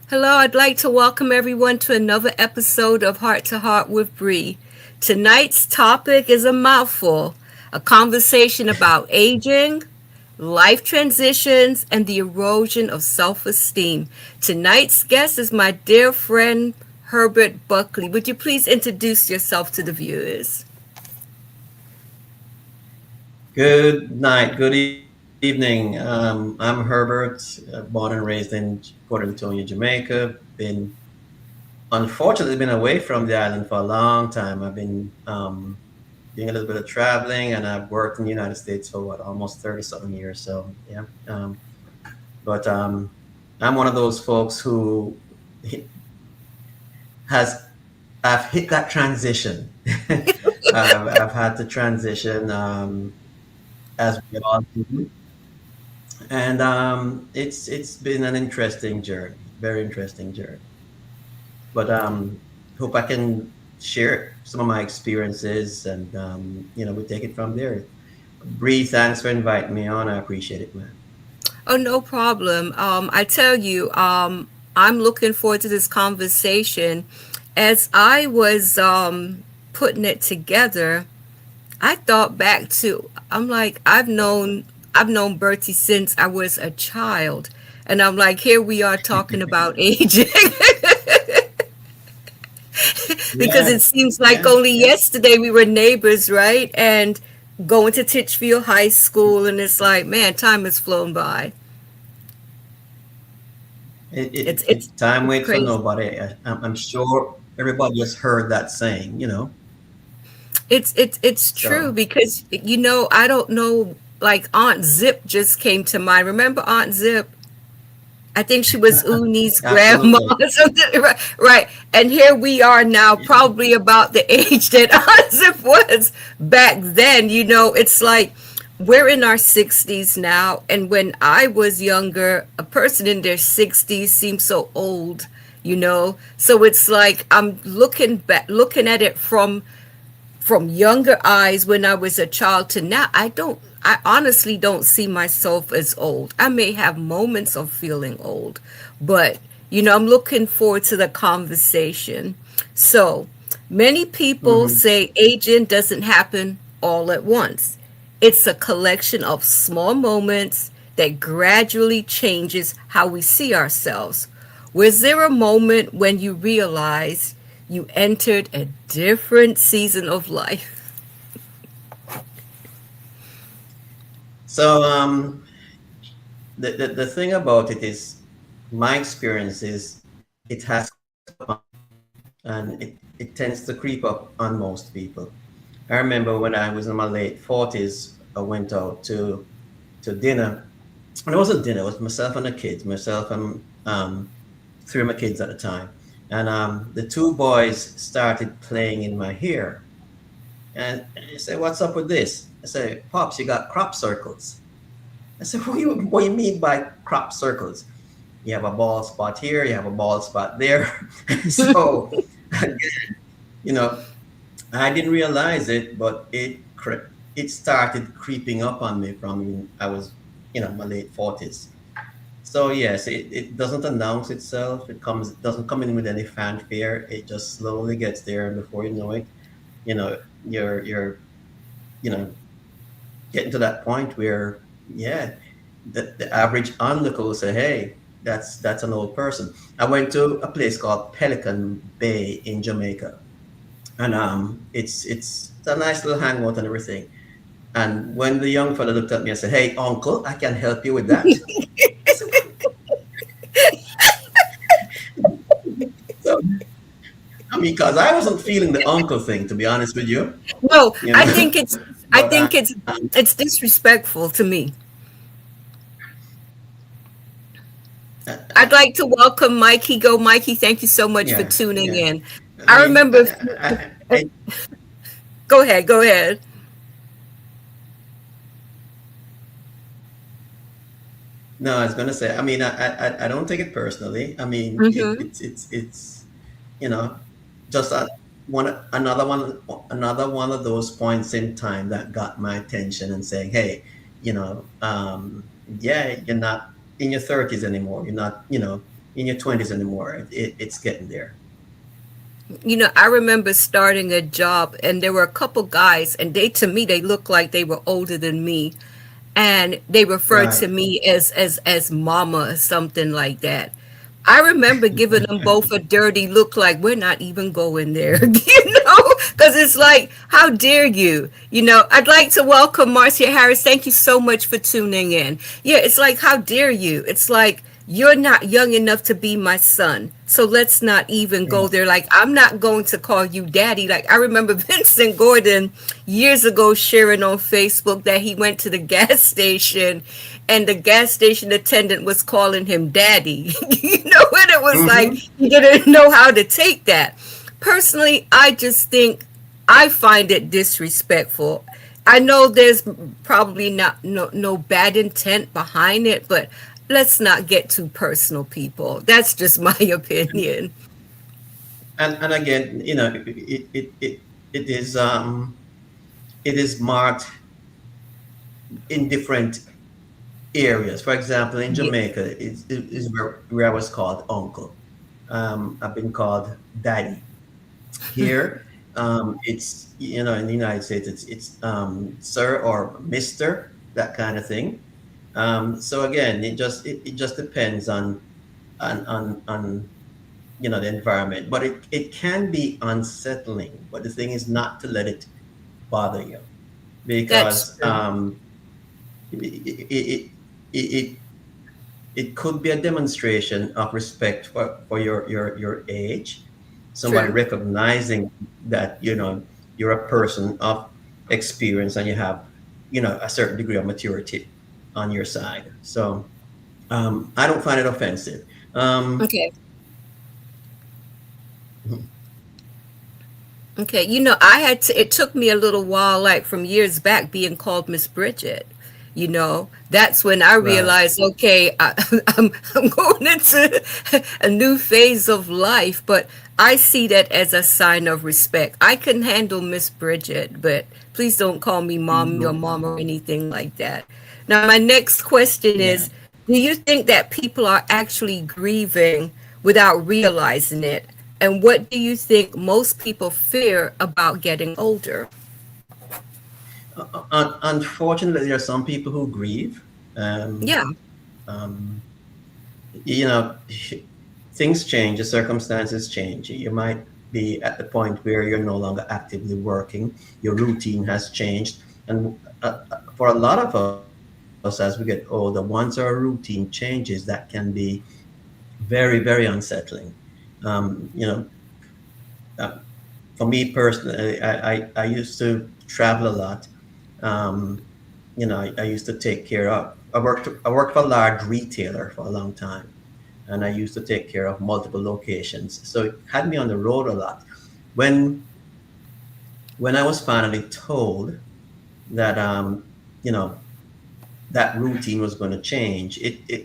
Hello, I'd like to welcome everyone to another episode of Heart to Heart with Bree. Tonight's topic is a mouthful, a conversation about aging, life transitions, and the erosion of self esteem. Tonight's guest is my dear friend Herbert Buckley. Would you please introduce yourself to the viewers? Good night, good evening. I'm Herbert, born and raised in Port Antonio, Jamaica. Been unfortunately been away from the island for a long time. I've been doing a little bit of traveling, and I've worked in the United States for what almost 30 something years. So yeah, but I'm one of those folks who has I've hit that transition. I've had to transition as we all do. And it's been an interesting journey, very interesting journey. But hope I can share some of my experiences, and we take it from there. Bree, thanks for inviting me on. I appreciate it, man. Oh, no problem. I tell you, I'm looking forward to this conversation. As I was putting it together, I thought back to I'm like I've known Bertie since I was a child, and I'm like here we are talking about aging because Yeah, it seems like yeah. only yesterday we were neighbors, right? And going to Titchfield High School, and it's like man, time has flown by. It's Time waits for crazy. nobody. I'm sure everybody has heard that saying. It's true So because I don't know, like Aunt Zip just came to mind. Remember Aunt Zip? I think she was Uni's grandma absolutely. or something. Right, right. And here we are now, probably about the age that Aunt Zip was back then. It's like we're in our 60s now. And when I was younger, a person in their 60s seemed so old. So it's like I'm looking back, looking at it from younger eyes when I was a child to now. I honestly don't see myself as old. I may have moments of feeling old, but I'm looking forward to the conversation. So, many people Hmm. say aging doesn't happen all at once. It's a collection of small moments that gradually changes how we see ourselves. Was there a moment when you realized you entered a different season of life? So the thing about it is, my experience is it has crept up on me, and it tends to creep up on most people. I remember when I was in my late 40s, I went out to dinner. And it wasn't dinner, it was myself and the kids, myself and three of my kids at the time. And the two boys started playing in my hair. And I said, "What's up with this?" I said, "Pops, you got crop circles." I said, what you mean by crop circles? You have a bald spot here, you have a bald spot there. So, you know, I didn't realize it, but it started creeping up on me from when I was, my late 40s. So yes, it doesn't announce itself. It doesn't come in with any fanfare. It just slowly gets there, and before you know it, you're you know getting to that point where, yeah, the average onlooker will say, "Hey, that's an old person." I went to a place called Pelican Bay in Jamaica, and it's a nice little hangout and everything. And when the young fella looked at me and said, "Hey, uncle, I can help you with that," I said, "So, I mean, because I wasn't feeling the uncle thing, to be honest with you, No, you I know." think it's I But think it's disrespectful to me. I, I'd like to welcome Mikey. Go, Mikey. Thank you so much for yeah, tuning yeah. in. I I mean, remember. I, Go ahead. Go ahead. no, I was gonna say. I mean, I don't take it personally. I mean, Hmm. it's you know, just another one of those points in time that got my attention and saying, "Hey, yeah, you're not in your 30s anymore. You're not. in your 20s anymore. It's getting there. I remember starting a job and there were a couple guys and they to me they looked like they were older than me and they referred Right. to me as mama or something like that. I remember giving them both a dirty look like we're not even going there, because it's like, how dare you? I'd like to welcome Marcia Harris. Thank you so much for tuning in. Yeah, it's like, how dare you? It's like, you're not young enough to be my son. So let's not even go Yeah. there. Like, I'm not going to call you daddy. Like, I remember Vincent Gordon years ago sharing on Facebook that he went to the gas station and the gas station attendant was calling him daddy. And it was like, Hmm. he didn't know how to take that. Personally, I just think I find it disrespectful. I know there's probably not no bad intent behind it, but let's not get too personal, people. That's just my opinion. And again, it is marked in different areas. For example, in Yeah. Jamaica, is where I was called uncle. I've been called daddy. Here, it's in the United States, it's sir or mister, that kind of thing. So again, it just depends on the environment, but it can be unsettling. But the thing is not to let it bother you, That's because true. it, it it could be a demonstration of respect for your age, somebody True. recognizing that you're a person of experience and you have a certain degree of maturity on your side. So I don't find it offensive. um, Okay. Okay, I had to, it took me a little while, like from years back, being called Miss Bridget. That's when I right. realized, okay, I'm going into a new phase of life, but I see that as a sign of respect. I can handle Miss Bridget, but please don't call me mommy or Hmm. mom or anything like that. Now, my next question Yeah. is, do you think that people are actually grieving without realizing it? And what do you think most people fear about getting older? Unfortunately, there are some people who grieve. um, Yeah. um, you know Things change, the circumstances change. You might be at the point where you're no longer actively working, your routine has changed. And for a lot of us, as we get older, once our routine changes, that can be very, very unsettling. You know uh, for me personally, I used to travel a lot. um, I used to take care of. I worked for a large retailer for a long time, and I used to take care of multiple locations. So it had me on the road a lot. When when I was finally told that you know that routine was going to change,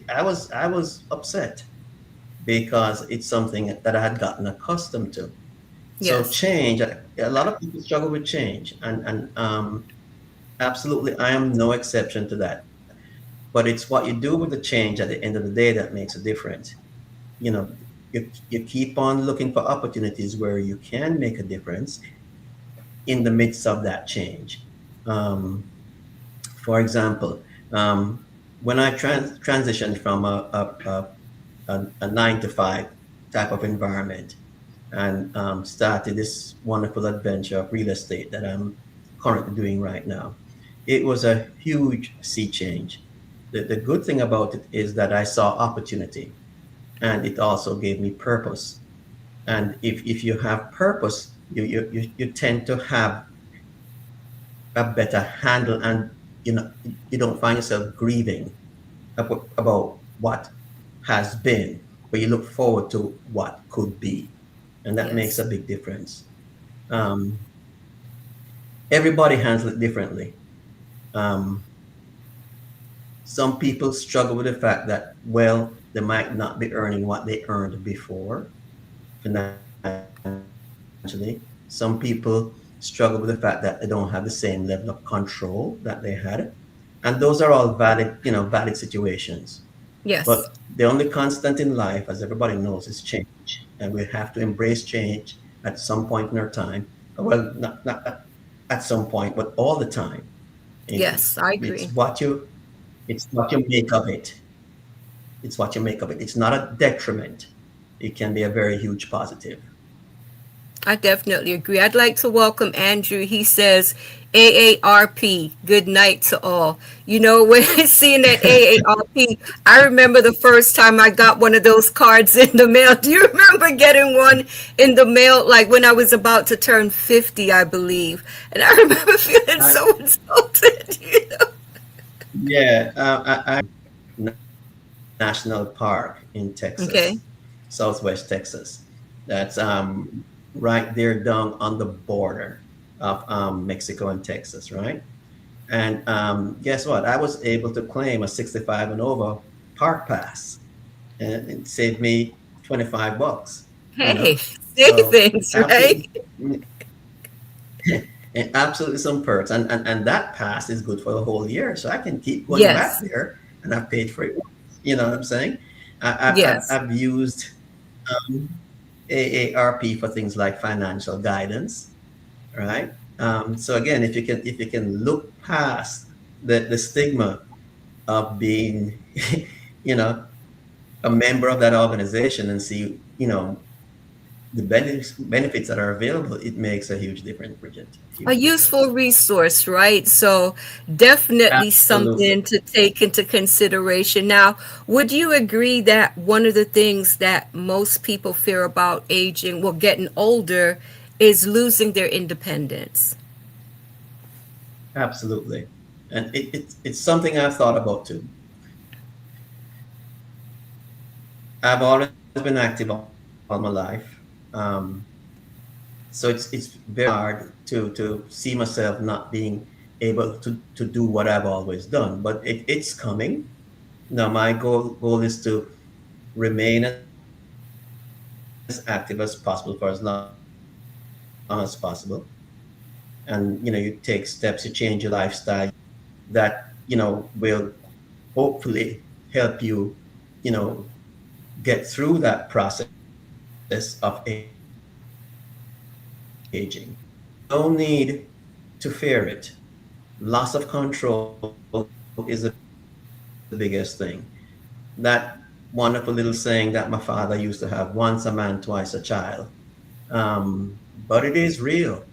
I was upset, because it's something that I had gotten accustomed to. So Yes. change, a lot of people struggle with change, and absolutely, I am no exception to that. But it's what you do with the change at the end of the day that makes a difference. You know, you keep on looking for opportunities where you can make a difference in the midst of that change. Um, for example, when I transitioned from a 9 to 5 type of environment, and started this wonderful adventure of real estate that I'm currently doing right now, it was a huge sea change. The good thing about it is that I saw opportunity, and it also gave me purpose. And if you have purpose, you tend to have a better handle, and you don't find yourself grieving about what has been, but you look forward to what could be, and that makes Yes. a big difference. um, Everybody handles it differently. um, some people struggle with the fact that, well, they might not be earning what they earned before financially. Some people struggle with the fact that they don't have the same level of control that they had. And those are all valid situations. Yes. But the only constant in life, as everybody knows, is change. And we have to embrace change at some point in our time. Well, not at some point, but all the time. Yes, I It's agree. what you make of it. It's what you make of it. It's not a detriment. It can be a very huge positive. I definitely agree. I'd like to welcome Andrew. He says, AARP, good night to all. You know, when seeing that AARP, I remember the first time I got one of those cards in the mail. Do you remember getting one in the mail, like when I was about to turn 50, I believe? And I remember feeling I, so insulted, you know? yeah, National Park in Texas, Okay. Southwest Texas. That's right there down on the border of Mexico and Texas, right? And guess what? I was able to claim a 65 and over park pass, and it saved me $25. You Hey, know, see so things, right? absolutely, and absolutely some perks, and that pass is good for the whole year, so I can keep going back Yes. there, and I've paid for it. You know what I'm saying? Yes. I've used um, AARP for things like financial guidance, right? So again, if you can look past the stigma of being, you know, a member of that organization and see, the benefits that are available, it makes a huge difference, Bridget. A Huge useful difference. resource, right? So definitely Absolutely. something to take into consideration. Now, would you agree that one of the things that most people fear about aging, well, getting older, is losing their independence? Absolutely. And it's something I've thought about too. I've always been active all my life. Um, so it's very hard to see myself not being able to do what I've always done. But it's coming. Now my goal is to remain as active as possible for as long as possible. And you take steps to change your lifestyle, that will hopefully help you, get through that process of aging. No need to fear it. Loss of control is the biggest thing. That wonderful little saying that my father used to have, once a man, twice a child. But it is real. But it is real.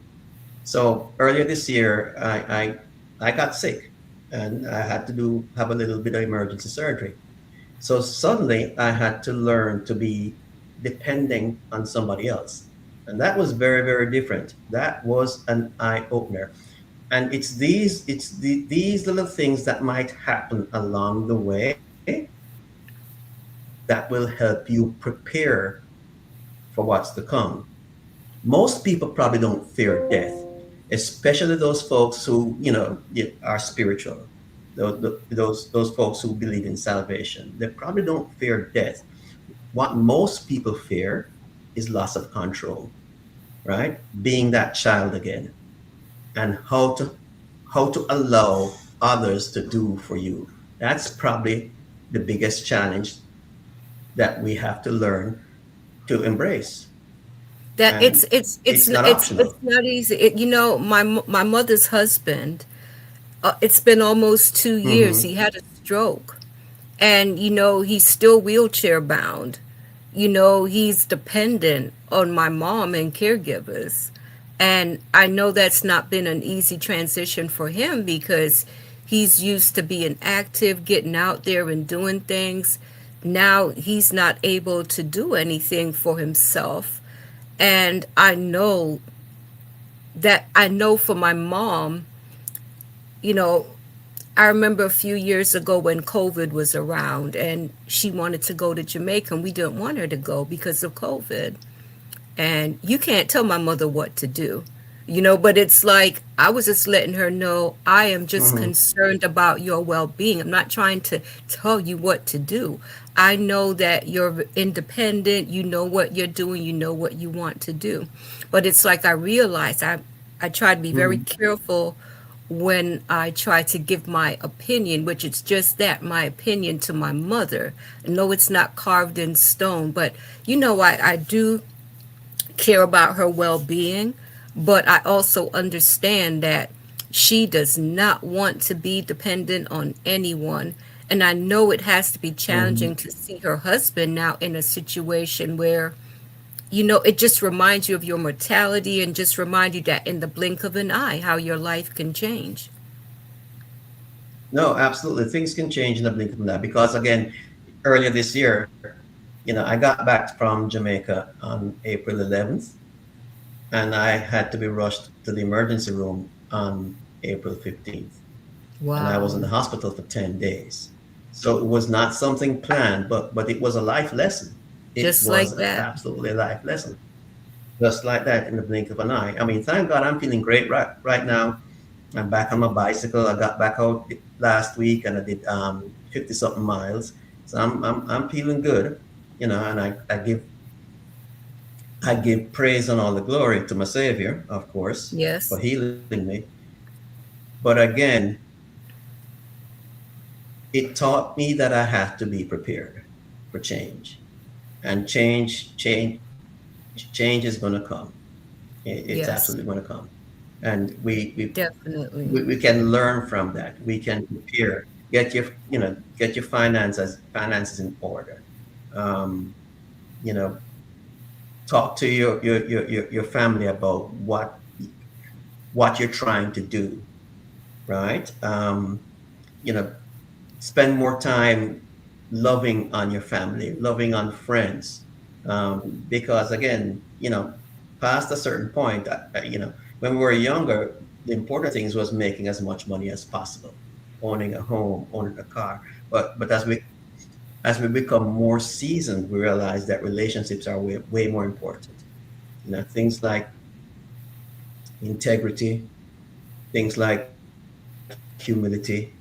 So earlier this year, I got sick, and I had to have a little bit of emergency surgery. So suddenly I had to learn to be depending on somebody else. And that was very, very different. That was an eye opener. And these little things that might happen along the way that will help you prepare for what's to come. Most people probably don't fear death, especially those folks who, are spiritual. Those folks who believe in salvation. They probably don't fear death. What most people fear is loss of control, right? Being that child again, and how to allow others to do for you. That's probably the biggest challenge that we have to learn to embrace. That And it's not it's optional. not easy. My mother's husband, it's been almost 2 years. Hmm. He had a stroke, and he's still wheelchair bound. He's dependent on my mom and caregivers, and I know that's not been an easy transition for him because he's used to being active, getting out there and doing things. Now he's not able to do anything for himself, and I know for my mom, you know I remember a few years ago when COVID was around and she wanted to go to Jamaica and we didn't want her to go because of COVID. And you can't tell my mother what to do, but it's like I was just letting her know I am just Hmm. concerned about your well being. I'm not trying to tell you what to do. I know that you're independent, you know what you're doing, you know what you want to do. But it's like I realized I try to be very Hmm. careful when I try to give my opinion, which it's just that, my opinion to my mother. No, it's not carved in stone, but I do care about her well being, but I also understand that she does not want to be dependent on anyone. And I know it has to be Hmm. challenging to see her husband now in a situation where, it just reminds you of your mortality and just remind you that in the blink of an eye, how your life can change. No, absolutely. Things can change in the blink of an eye because, again, earlier this year, I got back from Jamaica on April 11th, and I had to be rushed to the emergency room on April 15th, and I was in Wow. the hospital for 10 days. So it was not something planned, but it was a life lesson. It Just was like that. absolutely a life lesson, just like that in the blink of an eye. I mean, thank God I'm feeling great right now. I'm back on my bicycle. I got back out last week and I did 50 something miles. So I'm feeling good, and I give praise and all the glory to my Savior, of course, for Yes. healing me. But again, it taught me that I have to be prepared for change. And change is going to come. It's absolutely going to Yes. come. And we Definitely. can learn from that. We can prepare, get your finances in order. Um, you know, talk to your family about what you're trying to do, right? You know, spend more time loving on your family, loving on friends, because again, past a certain point, when we were younger, the important things was making as much money as possible, owning a home, owning a car. But as we become more seasoned, we realize that relationships are way more important. Things like integrity, things like humility.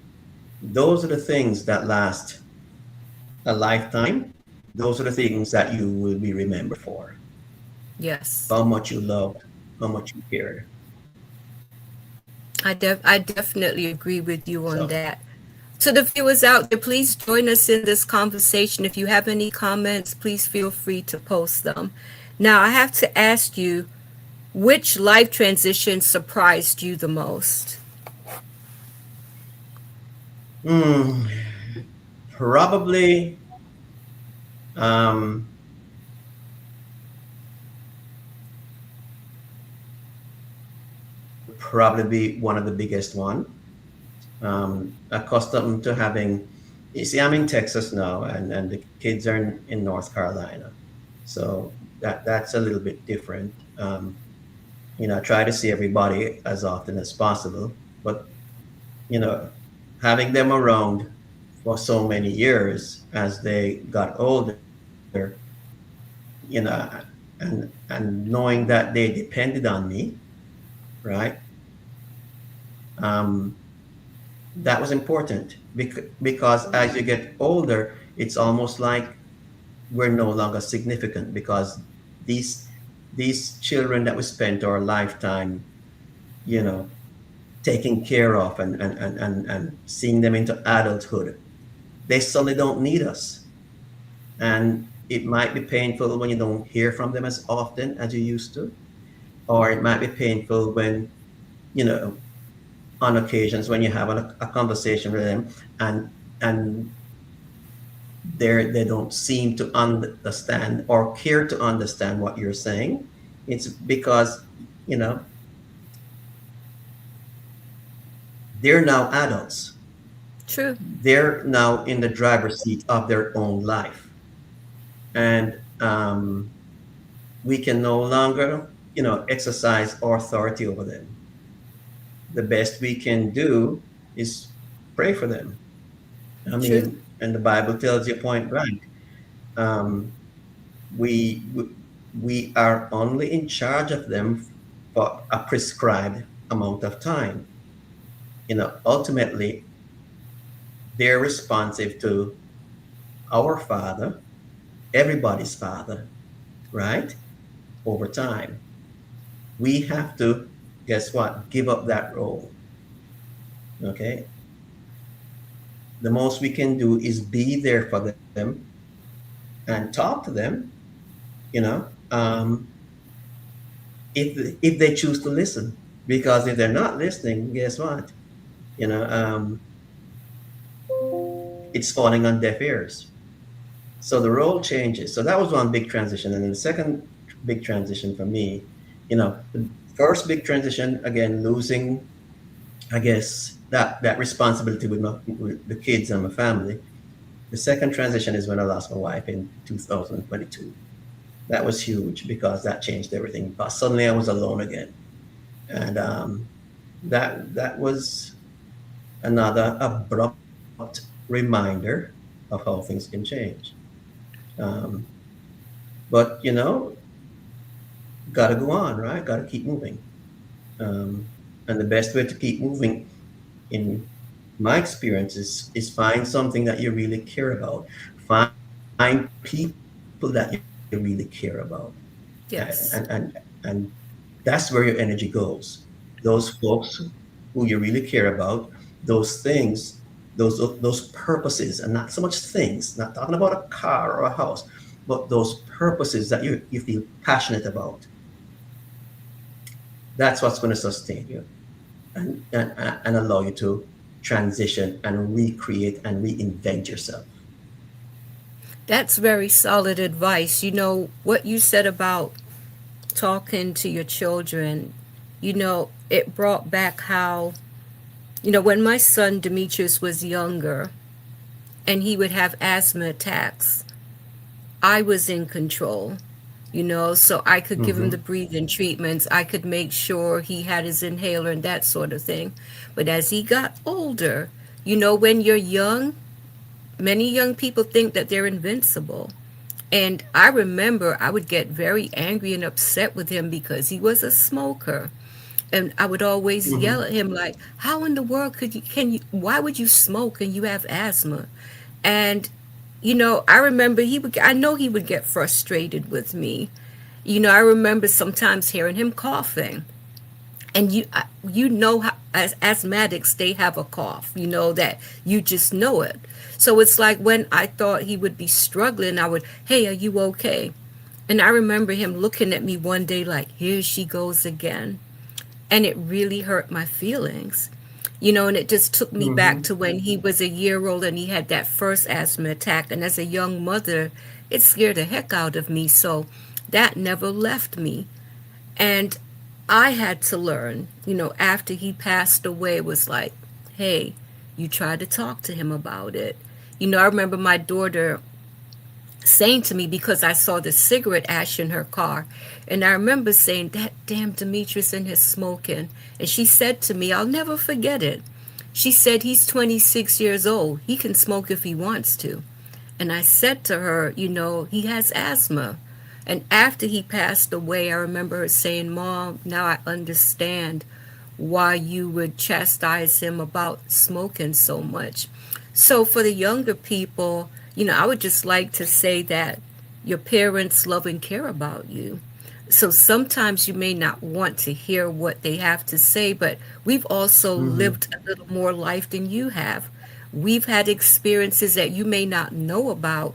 Those are the things that last a lifetime. Those are the things that you will be remembered for. Yes. How much you loved, how much you cared. I definitely agree with you So, on that. To the viewers out there, please join us in this conversation. If you have any comments, please feel free to post them. Now, I have to ask you, which life transition surprised you the most? mm, probably, um, marriage would probably be one of the biggest one. Accustomed to having, you see, I'm in Texas now, and the kids are in North Carolina, so that's a little bit different. I try to see everybody as often as possible, but you know, having them around for so many years as they got older, you know, and knowing that they depended on me, right? Um, that was important because as you get older, it's almost like we're no longer significant because these these children that we spent our lifetime, you know, taking care of and seeing them into adulthood, they suddenly don't need us. And it might be painful when you don't hear from them as often as you used to, or it might be painful when, you know, on occasions when you have a conversation with them and and they don't seem to understand or care to understand what you're saying. It's because, you know, they're now adults. True. They're now in the driver's seat of their own life. And we can no longer, exercise authority over them. The best we can do is pray for them. I True. mean, and the Bible tells you point blank, um, we, we we are only in charge of them for a prescribed amount of time. Ultimately, they're responsive to our Father, everybody's Father, right? Over time, we have to, guess what? Give up that role. Okay, the most we can do is be there for them and talk to them. You know, if they choose to listen, because if they're not listening, guess what? You know, it's falling on deaf ears. So the role changes. So that was one big transition, and then the second big transition for me, the first big transition, again, losing, I guess, that responsibility with the kids and my family. The second transition is when I lost my wife in 2022. That was huge because that changed everything. But suddenly I was alone again, and that was another abrupt reminder of how things can change. Um, but got to go on, right? Got to keep moving. Um, and the best way to keep moving, in my experience, is find something that you really care about. Find people that you really care about, and Yes. that's where your energy goes. Those folks who you really care about, those things, those purposes, and not so much things. Not talking about a car or a house, but those purposes that you feel passionate about. That's what's going to sustain you and allow you to transition and recreate and reinvent yourself. That's very solid advice. What you said about talking to your children, it brought back how, when my son Demetrius was younger and he would have asthma attacks, I was in control, so I could give him Mm-hmm. the breathing treatments. I could make sure he had his inhaler and that sort of thing. But as he got older, when you're young, many young people think that they're invincible. And I remember I would get very angry and upset with him because he was a smoker. And I would always Mm-hmm. yell at him like, "How in the world why would you smoke and you have asthma?" And I remember I know he would get frustrated with me. I remember sometimes hearing him coughing, and how as asthmatics they have a cough, that you just know it. So it's like when I thought he would be struggling, I would, "Hey, are you okay?" And I remember him looking at me one day like, "Here she goes again." And it really hurt my feelings. And it just took me back Mm-hmm. to when he was a year old and he had that first asthma attack. And as a young mother, it scared the heck out of me. So that never left me. And I had to learn, after he passed away, it was like, "Hey, you try to talk to him about it." I remember my daughter saying to me, because I saw the cigarette ash in her car, and I remember saying, "That damn Demetrius in his smoking." And she said to me, I'll never forget it. She said, "He's 26 years old. He can smoke if he wants to." And I said to her, "He has asthma." And after he passed away, I remember her saying, "Mom, now I understand why you would chastise him about smoking so much." So for the younger people, I would just like to say that your parents love and care about you. So sometimes you may not want to hear what they have to say, but we've also Mm-hmm. lived a little more life than you have. We've had experiences that you may not know about,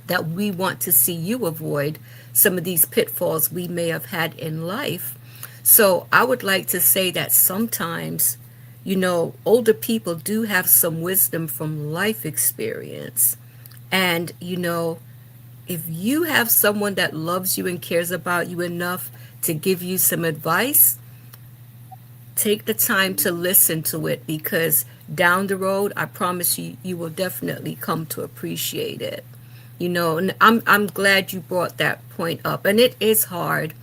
that we want to see you avoid some of these pitfalls we may have had in life. So I would like to say that sometimes, older people do have some wisdom from life experience. And, if you have someone that loves you and cares about you enough to give you some advice, take the time to listen to it, because down the road, I promise you, you will definitely come to appreciate it. And I'm glad you brought that point up. And it is hard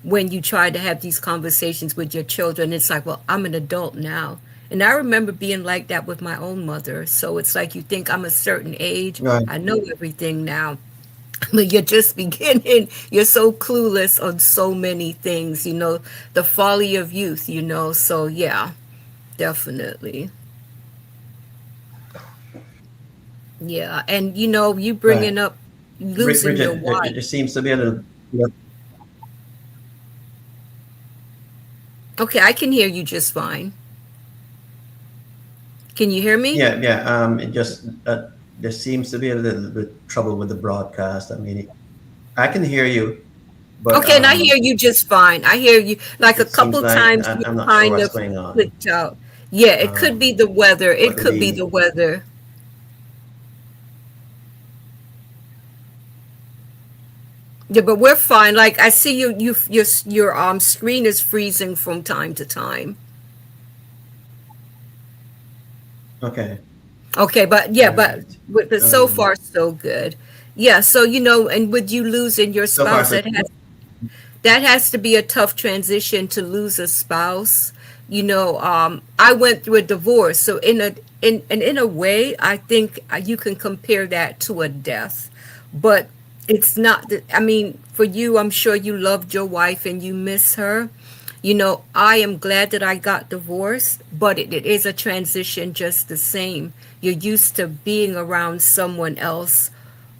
when you try to have these conversations with your children. It's like, well, I'm an adult now. And I remember being like that with my own mother. So it's like you think I'm a certain age, Right. I know everything now. But you're just beginning. You're so clueless on so many things, the folly of youth, So, yeah, definitely. Yeah. And, you Right. bringing up losing your Bridget, there wife. seems to be a little. Okay, I can hear you just fine. Can you hear me? Yeah, yeah. It just there seems to be a little bit trouble with the broadcast. I mean, I can hear you, but Okay, and I hear you just fine. I hear you. Like a it seems couple like times you I'm not sure kind what's of going on. clicked out. Yeah, it could be the weather. It But could be the the weather. Yeah, but we're fine. Like I see your screen is freezing from time to time. okay, Okay, but all yeah, but right. but so far so good. Yeah, so and with you losing your So far, spouse, so that has to be a tough transition to lose a spouse. I went through a divorce, so in a way, I think you can compare that to a death, but it's not. I mean, for you, I'm sure you loved your wife and you miss her. I am glad that I got divorced, but it is a transition just the same. You're used to being around someone else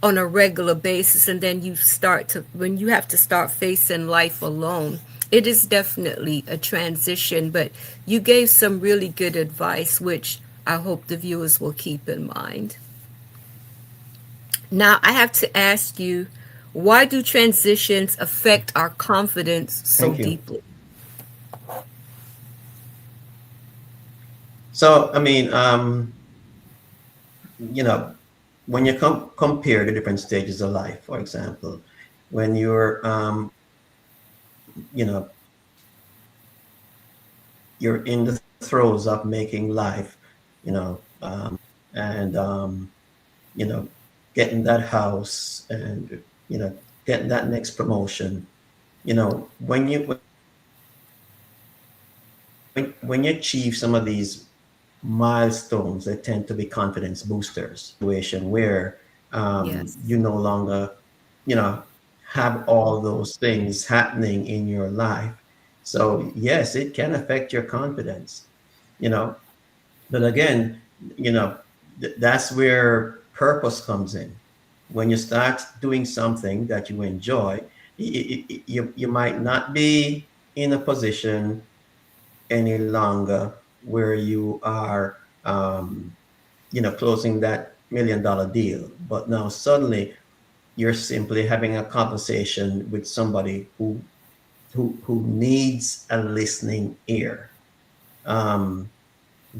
on a regular basis, and then when you have to start facing life alone, it is definitely a transition. But you gave some really good advice, which I hope the viewers will keep in mind. Now, I have to ask you, why do transitions affect our confidence so thank you. deeply? So I mean, when you compare the different stages of life, for example, when you're, you're in the throes of making life, you know, and getting that house and getting that next promotion. When you achieve some of these milestones, they tend to be confidence boosters. Situation where Yes. you no longer, you know, have all those things happening in your life. So yes, it can affect your confidence. You know, but again, that's where purpose comes in. When you start doing something that you enjoy, you might not be in a position any longer where you are, closing that $1 million deal. But now suddenly you're simply having a conversation with somebody who needs a listening ear. Um,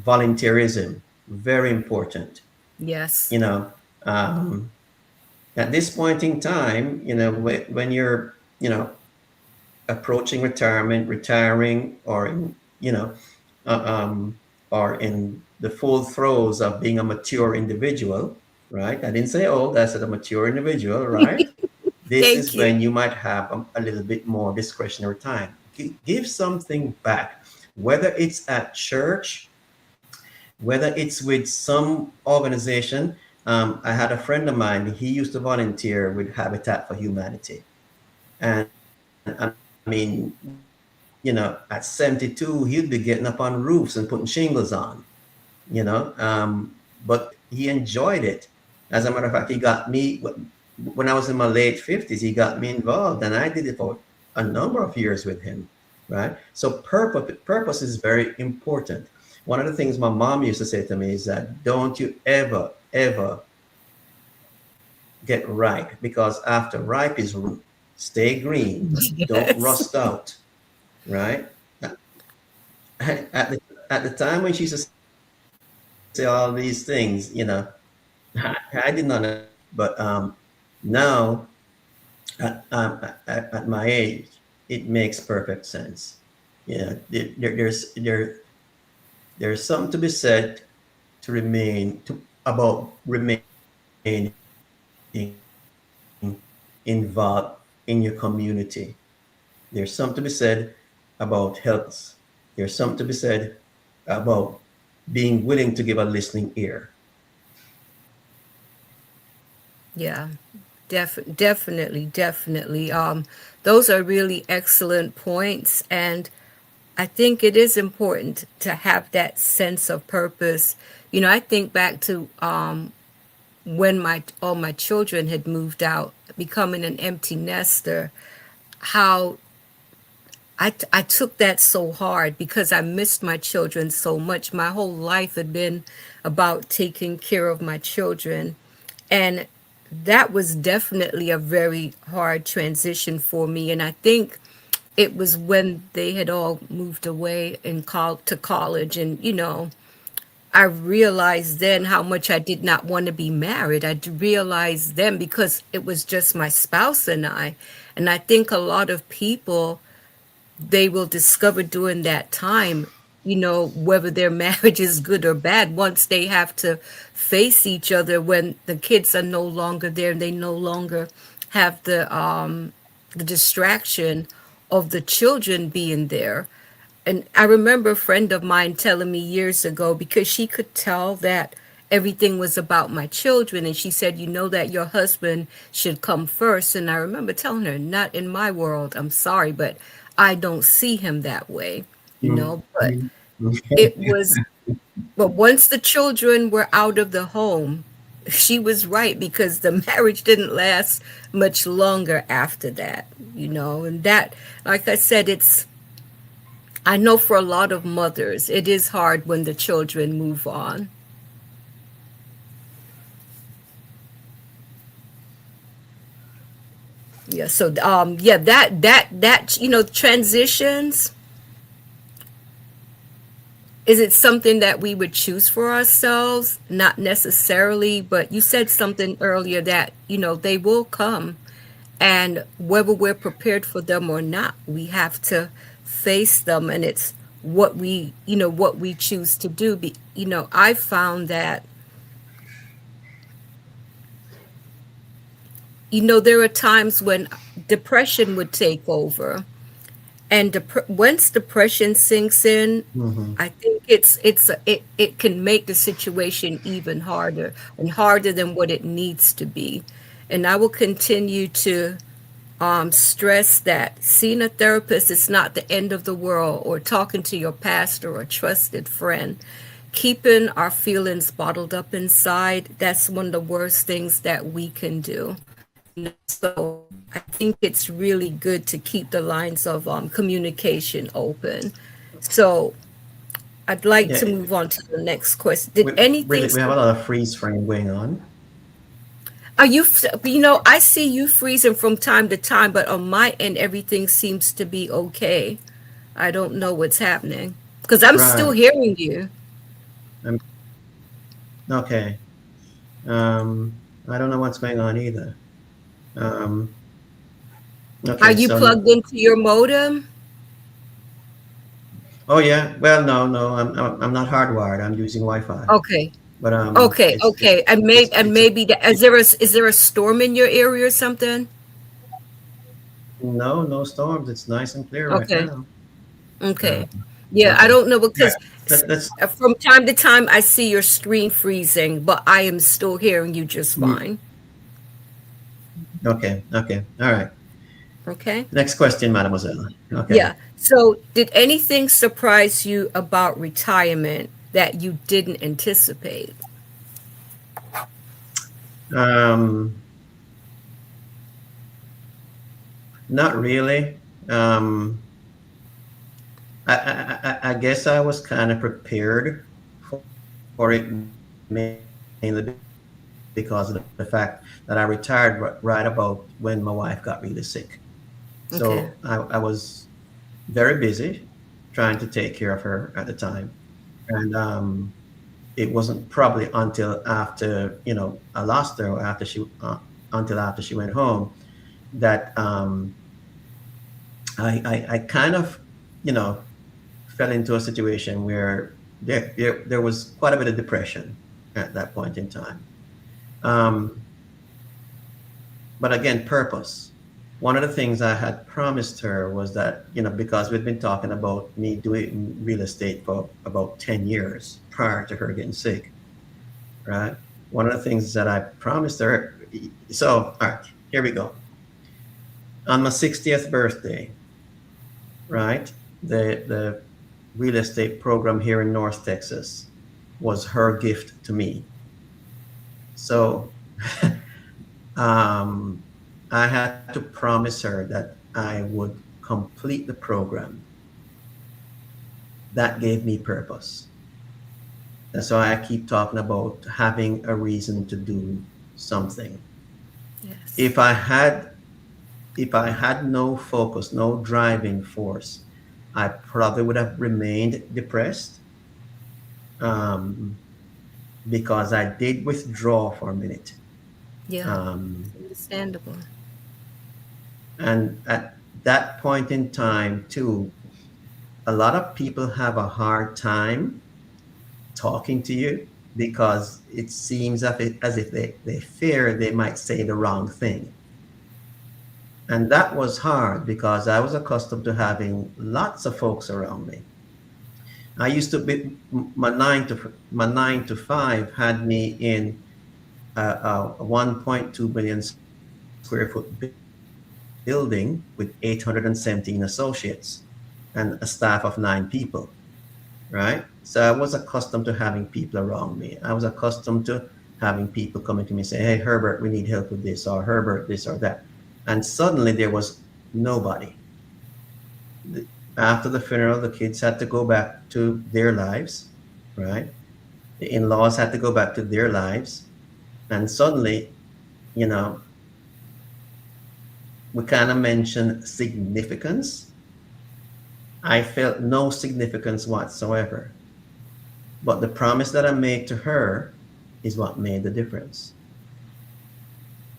Volunteerism, very important. Yes. You know, um, at this point in time, when you're, approaching retirement, retiring, or uh, um, or in the full throes of being a mature individual, right? I didn't say old, I said a mature individual, right? This Thank is you. when you might have a little bit more discretionary time. Give something back, whether it's at church, whether it's with some organization. I had a friend of mine, he used to volunteer with Habitat for Humanity. And I mean, at 72, he'd be getting up on roofs and putting shingles on, but he enjoyed it. As a matter of fact, he got me, when I was in my late 50s, he got me involved, and I did it for a number of years with him, right? So purpose is very important. One of the things my mom used to say to me is that don't you ever, ever get ripe, because after ripe is root. Stay green, don't Yes. rust out, right? At the time when she used to say all these things, I did not know, but now at my age, it makes perfect sense. There's something to be said about remaining involved in your community. There's something to be said about helping others. There's something to be said about being willing to give a listening ear. Yeah. Definitely, definitely. Those are really excellent points, and I think it is important to have that sense of purpose. I think back to when my all my children had moved out, becoming an empty nester, how I took that so hard because I missed my children so much. My whole life had been about taking care of my children. And that was definitely a very hard transition for me. And I think it was when they had all moved away and called to college. And, I realized then how much I did not want to be married. Realized then because it was just my spouse and I. And I think a lot of people, they will discover during that time, whether their marriage is good or bad once they have to face each other when the kids are no longer there and they no longer have the distraction of the children being there. And I remember a friend of mine telling me years ago, because she could tell that everything was about my children, and she said, that your husband should come first. And I remember telling her, not in my world, I'm sorry, but I don't see him that way, but Mhm. it was, but once the children were out of the home, she was right, because the marriage didn't last much longer after that, and that, like I said, I know for a lot of mothers, it is hard when the children move on. Yeah, so yeah, that transitions, is it something that we would choose for ourselves? Not necessarily, but you said something earlier that, they will come, and whether we're prepared for them or not, we have to face them, and it's what we choose to do. I found that, there are times when depression would take over, and once depression sinks in, Mhm. I think it can make the situation even harder and harder than what it needs to be. And I will continue to stress that seeing a therapist is not the end of the world, or talking to your pastor or trusted friend. Keeping our feelings bottled up inside, that's one of the worst things that we can do. So I think it's really good to keep the lines of communication open. So I'd like to Yeah, move on to the next question. Did anything, we have a lot of freeze frame going on. are you, I see you freezing from time to time, but on my end, everything seems to be okay. I don't know what's happening because I'm still Right. hearing you. Um, okay. I don't know what's going on either. Um, Are okay. you So, plugged into your modem? oh yeah. Well, no. I'm not hardwired. I'm using Wi-Fi. Okay. But Okay, okay. And it's a maybe that, is there a storm in your area or something? no storms. It's nice and clear right Okay. now. Okay. Um, Yeah, I okay. don't know All right. because Let's. from time to time I see your screen freezing, but I am still hearing you just Mm, fine. okay. Okay. All right. Okay. Next question, mademoiselle. Okay. Yeah. So, did anything surprise you about retirement that you didn't anticipate? Um, Not really. Um, I guess I was kind of prepared for it, mainly because of the fact that I retired right about when my wife got really sick. Okay. So I was very busy trying to take care of her at the time. And it wasn't probably until after, I lost her until after she went home that I kind of, you know, fell into a situation where there was quite a bit of depression at that point in time. Um, but again, purpose. One of the things I had promised her was that, because we'd been talking about me doing real estate for about 10 years prior to her getting sick, right? One of the things that I promised her, so, all right, here we go. On my 60th birthday, right? The real estate program here in North Texas was her gift to me. So um, I had to promise her that I would complete the program, that gave me purpose. That's why I keep talking about having a reason to do something. Yes. If I had if I had no focus, no driving force, I probably would have remained depressed, um, because I did withdraw for a minute. Yeah. Um, Understandable. and at that point in time, too, a lot of people have a hard time talking to you because it seems as if they fear they might say the wrong thing. And that was hard because I was accustomed to having lots of folks around me. I used to be my 9 to 5 had me in a 1.2 million square foot building with 817 associates and a staff of 9 people, right? So I was accustomed to having people around me. I was accustomed to having people coming to me and say, "Hey, Herbert, we need help with this," or "Herbert, this or that." And suddenly there was nobody. After the funeral, the kids had to go back to their lives, right? The in-laws had to go back to their lives, and suddenly, you know, we kind of mentioned significance. I felt no significance whatsoever. But the promise that I made to her is what made the difference.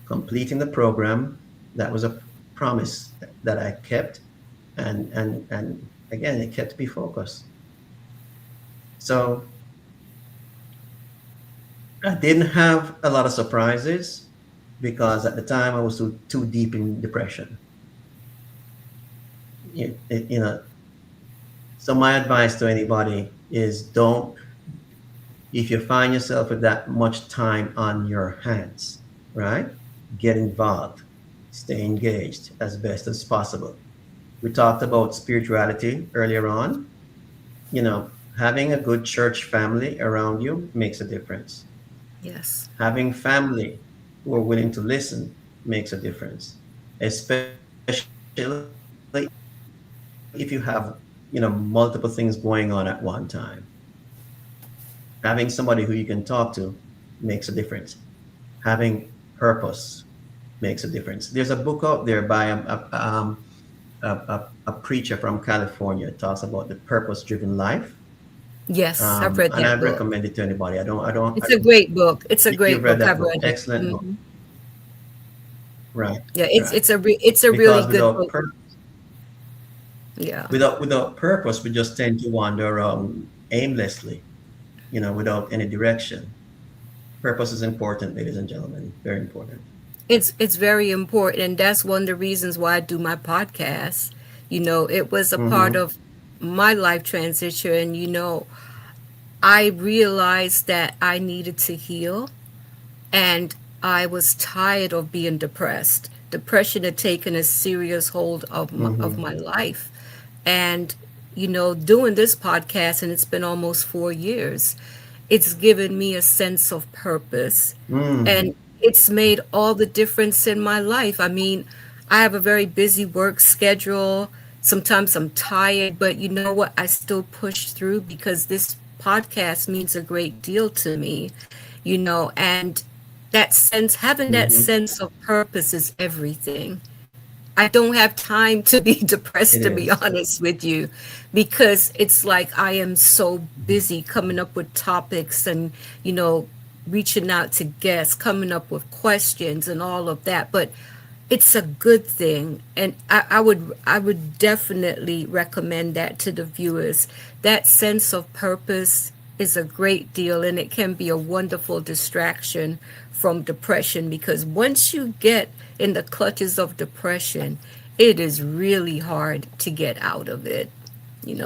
Completing the program, that was a promise that I kept, and again, it kept me focused. So I didn't have a lot of surprises because at the time I was too deep in depression. You know, so my advice to anybody is don't, if you find yourself with that much time on your hands, right? Get involved, stay engaged as best as possible. We talked about spirituality earlier on. You know, having a good church family around you makes a difference. Yes. Having family who are willing to listen makes a difference, especially if you have, multiple things going on at one time. Having somebody who you can talk to makes a difference. Having purpose makes a difference. There's a book out there by a preacher from California. It talks about the purpose-driven life, Yes, I've read and that I'd book. recommend it to anybody. It's a great book. It's a You've great read book. that I've book. read it. Excellent book. Hmm. Right, Yeah, right. it's a really Because good book. Yeah. without purpose, we just tend to wander around aimlessly, without any direction. Purpose is important, ladies and gentlemen. Very important. It's very important, and that's one of the reasons why I do my podcast. It was a part Mm-hmm. of my life transition. I realized that I needed to heal, and I was tired of being depressed. Depression had taken a serious hold of Mm-hmm. my life. And, doing this podcast, and it's been almost 4 years, it's given me a sense of purpose. Mm. And it's made all the difference in my life. I mean, I have a very busy work schedule. Sometimes I'm tired, but you know what? I still push through because this podcast means a great deal to me, and having that Mm-hmm. sense of purpose is everything. I don't have time to be It depressed, to be is. honest with you, because it's like I am so busy coming up with topics and, you know, reaching out to guests, coming up with questions and all of that. But it's a good thing. And I would definitely recommend that to the viewers. That sense of purpose is a great deal, and it can be a wonderful distraction from depression, because once you get in the clutches of depression, it is really hard to get out of it.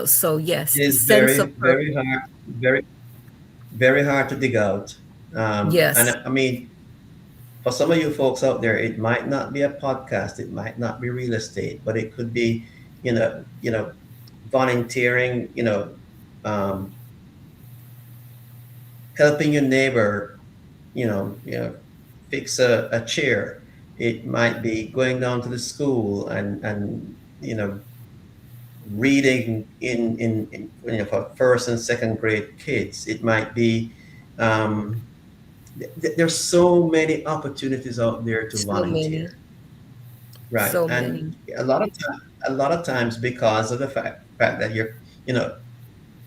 So yes, It the is sense very, of very purpose. hard, very, very hard to dig out. And Yes. I mean, for some of you folks out there, it might not be a podcast, it might not be real estate, but it could be, you know, you know, volunteering, um, helping your neighbor, fix a chair. It might be going down to the school and reading in for first and second grade kids. It might be there's so many opportunities out there to So many, volunteer, right? so And many. a lot of times because of the fact that you know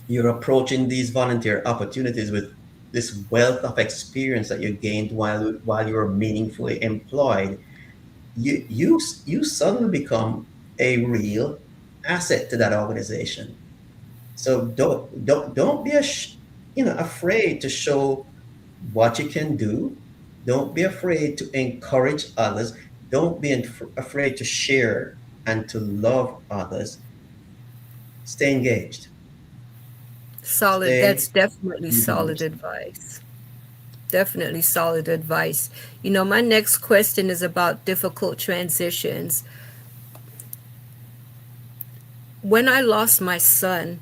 you're approaching these volunteer opportunities with this wealth of experience that you gained while you were meaningfully employed, you suddenly become a real asset to that organization. So don't be afraid to show what you can do. Don't be afraid to encourage others. Don't be afraid to share and to love others. Stay engaged. Solid. That's Stay definitely solid engaged. advice. Definitely solid advice. My next question is about difficult transitions. When I lost my son,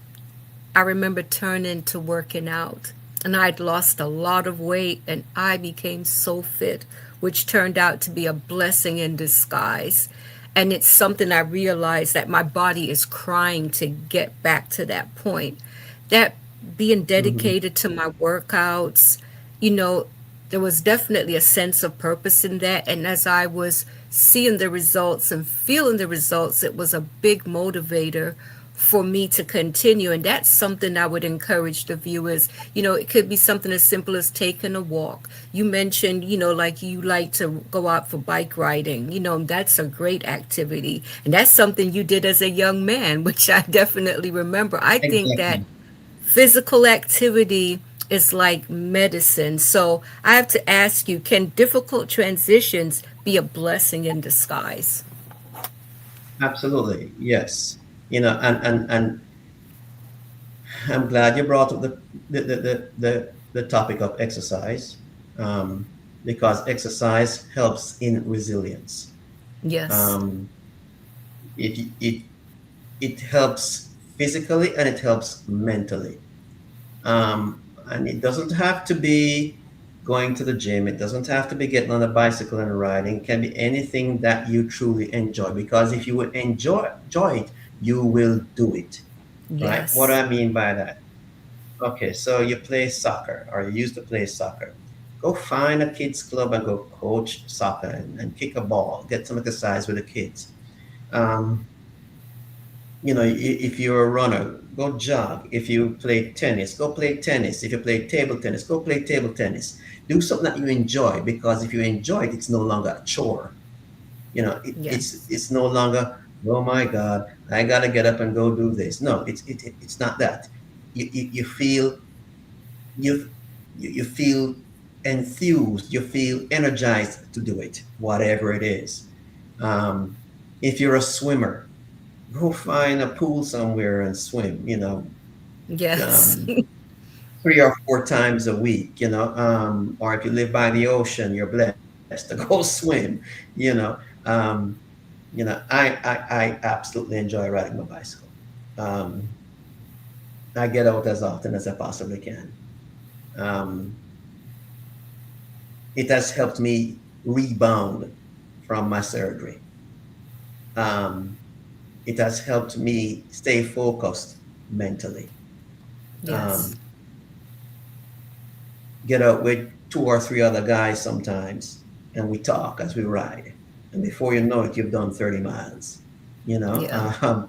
I remember turning to working out. And I'd lost a lot of weight and I became so fit, which turned out to be a blessing in disguise. And it's something I realized that my body is crying to get back to that point. That being Mhm. dedicated to my workouts, you know, there was definitely a sense of purpose in that. And as I was seeing the results and feeling the results, it was a big motivator for me to continue. And that's something I would encourage the viewers. It could be something as simple as taking a walk. You mentioned, like you like to go out for bike riding. That's a great activity. And that's something you did as a young man, which I definitely remember. I think that Exactly. physical activity is like medicine. So I have to ask you, can difficult transitions be a blessing in disguise? Absolutely. Yes. And I'm glad you brought up the topic of exercise, because exercise helps in resilience. Yes. Um, it it helps physically and it helps mentally. And it doesn't have to be going to the gym. It doesn't have to be getting on a bicycle and riding. It can be anything that you truly enjoy. Because if you will enjoy it, you will do it. Right? What do Yes. I mean by that? Okay, so you play soccer or you used to play soccer. Go find a kids club and go coach soccer and kick a ball. Get some exercise with the kids. Um, if you're a runner, go jog. If you play tennis, go play tennis. If you play table tennis, go play table tennis. Do something that you enjoy, because if you enjoy it, it's no longer a chore. Yes. It's no longer, oh my God, I gotta get up and go do this. No, it's not that. You feel you you feel enthused. You feel energized to do it, whatever it is. Um, if you're a swimmer, go find a pool somewhere and swim, Yes. um, 3 or 4 times a week, or if you live by the ocean, you're blessed to go swim, you know. Um, I absolutely enjoy riding my bicycle. Um, I get out as often as I possibly can. Um, it has helped me rebound from my surgery. Um, it has helped me stay focused mentally. Yes. Um, get out with 2 or 3 other guys sometimes, and we talk as we ride. And before you know it, you've done 30 miles. You know, Yeah.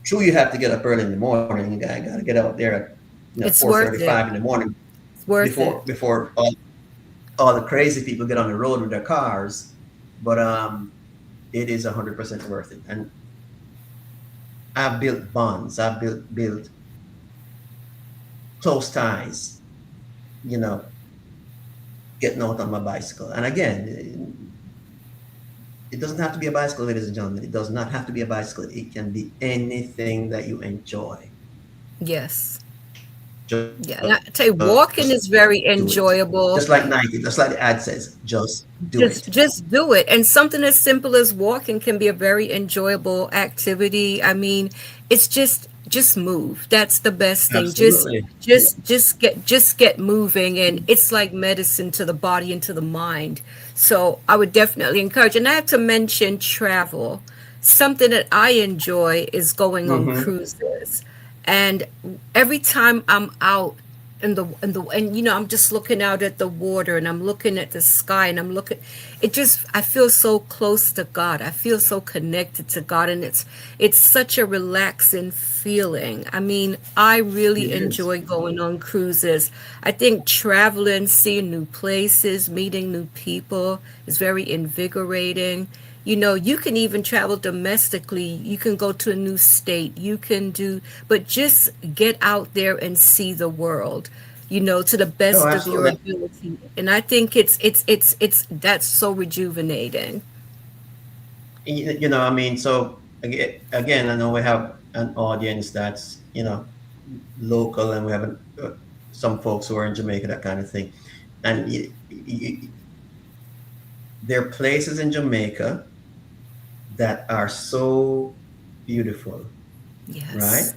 true, you have to get up early in the morning. You got to get out there at It's worth it. 4:35 in the morning It's worth it. before all the crazy people get on the road with their cars. But it is 100% worth it. And I've built bonds. I've built close ties. You know, getting out on my bicycle. And again, it doesn't have to be a bicycle, ladies and gentlemen. It does not have to be a bicycle. It can be anything that you enjoy. Yes. Just Yeah. And I tell you, do it. walking is very Just like Nike, enjoyable. just like the ad says, just do it. Just do it. And something as simple as walking can be a very enjoyable activity. I mean, it's just move. That's the best thing. Just Absolutely. just just get moving, and it's like medicine to the body and to the mind. So I would definitely encourage. And I have to mention travel. something that I enjoy is going on Mm-hmm. cruises. And every time I'm out and I'm just looking out at the water and I'm looking at the sky and I'm looking, it just, I feel so close to God. I feel so connected to God, and it's such a relaxing feeling. I mean, I really It is. enjoy going on cruises. I think traveling, seeing new places, meeting new people is very invigorating. You can even travel domestically. You can go to a new state. You can do, but just get out there and see the world, to the Oh, best of your absolutely. ability. And I think it's that's so rejuvenating. I mean, so again, I know we have an audience that's, local, and we have some folks who are in Jamaica, that kind of thing. And there are places in Jamaica that are so beautiful, right? Yes.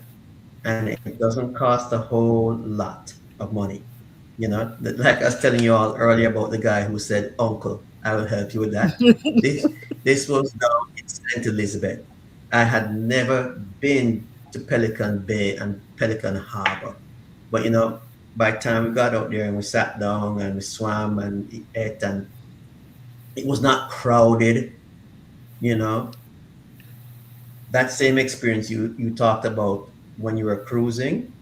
And it doesn't cost a whole lot of money. Like I was telling you all earlier about the guy who said, "Uncle, I will help you with that." This this was down in Saint Elizabeth. I had never been to Pelican Bay and Pelican Harbor, but by the time we got out there and we sat down and we swam and ate, and it was not crowded. You know, that same experience you talked about when you were cruising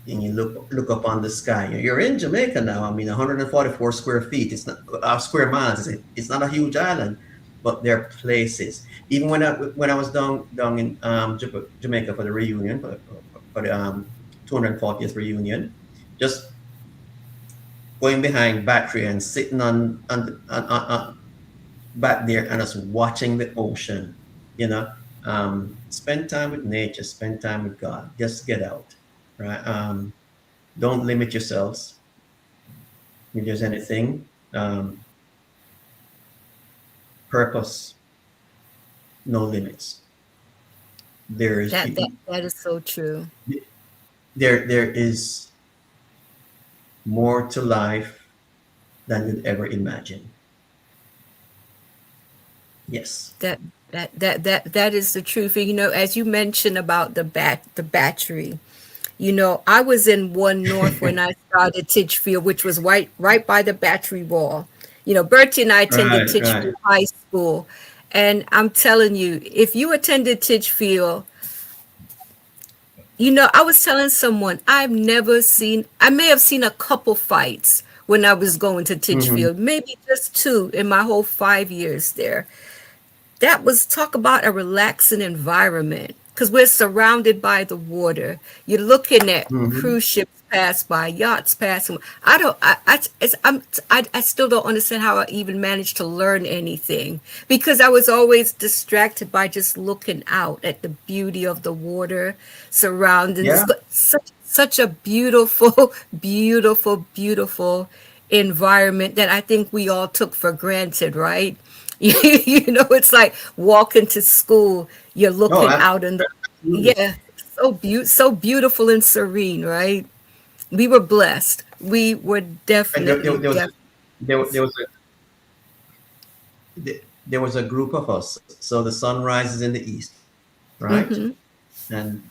and you look up on the sky. You're in Jamaica now. I mean, 144 square feet. It's not square miles. It's not a huge island, but there are places. Even when I was down in Jamaica for the reunion, for the 240th reunion, just going behind battery and sitting on back there and just watching the ocean. You know, spend time with nature. Spend time with God. Just get out, right? Don't limit yourselves. If there's anything, purpose, no limits. There is That is so true. there is more to life than you'd ever imagine. Yes. That is the truth. And, as you mentioned about the battery, I was in One North when I started Titchfield, which was right by the battery wall. Bertie and I attended Right, right. Titchfield High School, and I'm telling you, if you attended Titchfield, I was telling someone I may have seen a couple fights when I was going to Hmm. Titchfield, maybe just two in my whole 5 years there. That was, talk about a relaxing environment, because we're surrounded by the water. You're looking at Hmm. cruise ships pass by, yachts passing. I don't. I still don't understand how I even managed to learn anything, because I was always distracted by just looking out at the beauty of the water surrounding this. Yeah. Such a beautiful, beautiful, beautiful environment that I think we all took for granted, right? It's like walking to school, you're No, looking out in the, absolutely. yeah, so beautiful and serene, right? We were blessed. We were And definitely. there was there was a group of us. So the sun rises in the east, right? Hmm. And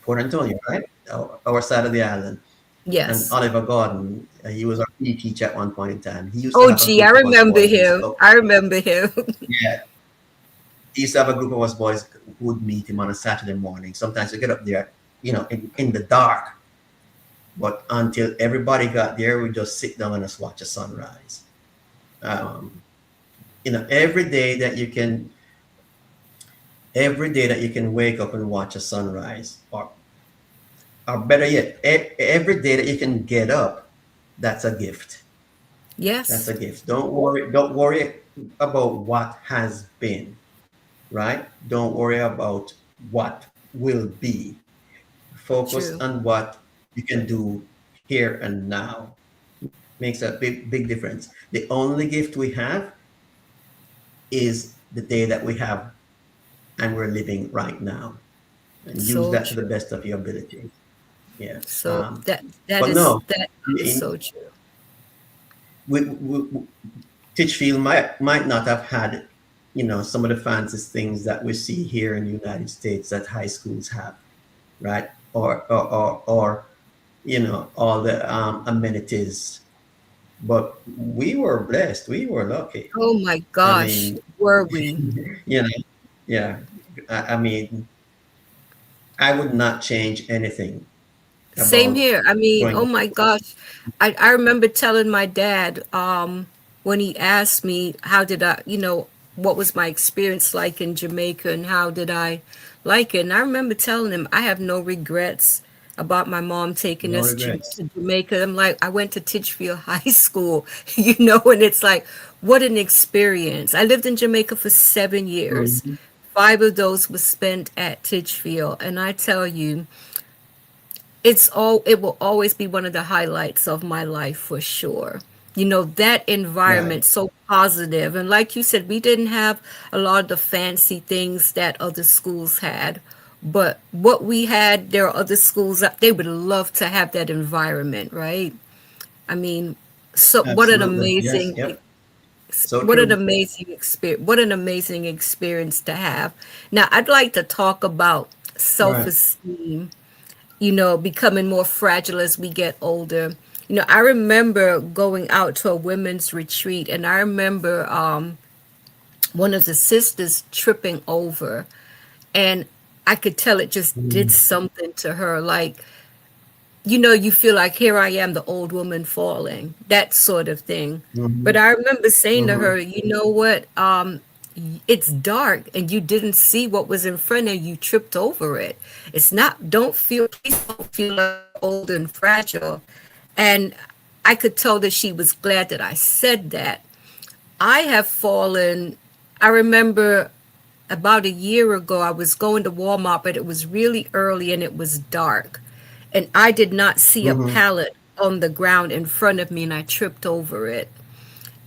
Port Antonio, right? Our side of the island. And Yes. Oliver Gordon, he was our PE teacher at one point in time. He used to Oh, have a gee, I group of us remember boys. him. I remember him. Yeah, he used to have a group of us boys who would meet him on a Saturday morning. Sometimes we get up there, in the dark. But until everybody got there, we just sit down and just watch the sunrise. Um, every day that you can, wake up and watch a sunrise, or better yet, every day that you can get up, that's a gift. That's Yes. a gift. Don't worry about what has been, right? Don't worry about what will be. Focus True. on what you can do here and now. Makes a big difference. The only gift we have is the day that we have, and we're living right now. And use So that to the true. best of your ability. Yeah. So that But is no, that I is mean, so true. we Titchfield might not have had some of the fancy things that we see here in the United States that high schools have, right? Or all the amenities. But we were blessed. We were lucky. Oh my I gosh, mean, were we? you know, yeah. I mean, I would not change anything Same about here. I mean, growing oh up. my gosh. I remember telling my dad, when he asked me how did I, what was my experience like in Jamaica and how did I like it. And I remember telling him I have no regrets about my mom taking No us regrets. to Jamaica. I'm like, I went to Titchfield High School, and it's like, what an experience. I lived in Jamaica for 7 years. Mhm. 5 of those was spent at Titchfield. And I tell you, it will always be one of the highlights of my life for sure. That Right. environment so positive, and like you said, we didn't have a lot of the fancy things that other schools had, but what we had, there are other schools that they would love to have that environment, right? I mean, so Absolutely. Yes. Yep. So what an true. amazing experience, what an amazing experience to have. Now I'd like to talk about Right. self-esteem, becoming more fragile as we get older. I remember going out to a women's retreat, and I remember one of the sisters tripping over, and I could tell it just did Mhm. something to her. Like, you feel like here I am, the old woman falling, that sort of thing. But Mhm. I remember saying to her, Mhm. you know what? It's dark and you didn't see what was in front of you, tripped over it. It's not, don't feel, please don't feel like you're old and fragile. And I could tell that she was glad that I said that. I have fallen. I remember about a year ago, I was going to Walmart, but it was really early and it was dark. And I did not see a Mhm. pallet on the ground in front of me and I tripped over it.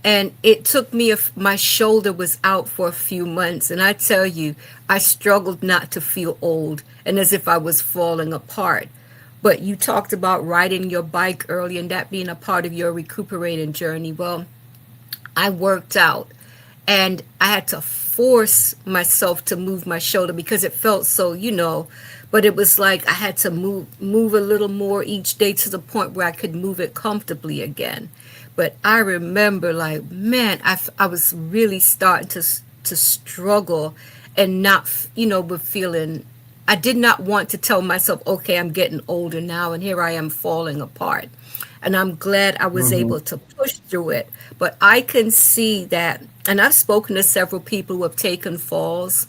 And it took me, my shoulder was out for a few months. And I tell you, I struggled not to feel old and as if I was falling apart. But you talked about riding your bike early and that being a part of your recuperating journey. Well, I worked out and I had to force myself to move my shoulder because it felt so, but it was like I had to move a little more each day to the point where I could move it comfortably again. But I remember like, man, I was really starting to struggle and not, but feeling I did not want to tell myself, okay, I'm getting older now and here I am falling apart. And I'm glad I was Mhm. able to push through it. But I can see that, and I've spoken to several people who have taken falls,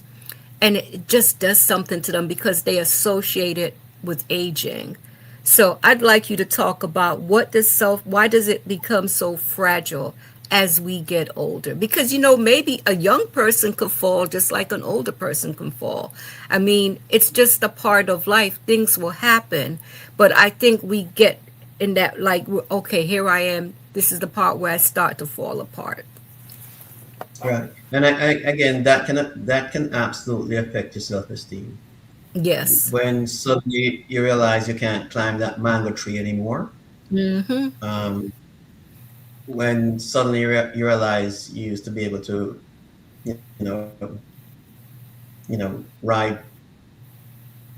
and it just does something to them because they associate it with aging. So I'd like you to talk about why does it become so fragile as we get older? Because, maybe a young person could fall just like an older person can fall. I mean, it's just a part of life. Things will happen. But I think we get in that, like, okay, here I am. This is the part where I start to fall apart. Right. And again, that can absolutely affect your self-esteem. Yes. When suddenly you realize you can't climb that mango tree anymore. Mm-hmm. Um, when suddenly you realize you used to be able to, you know, ride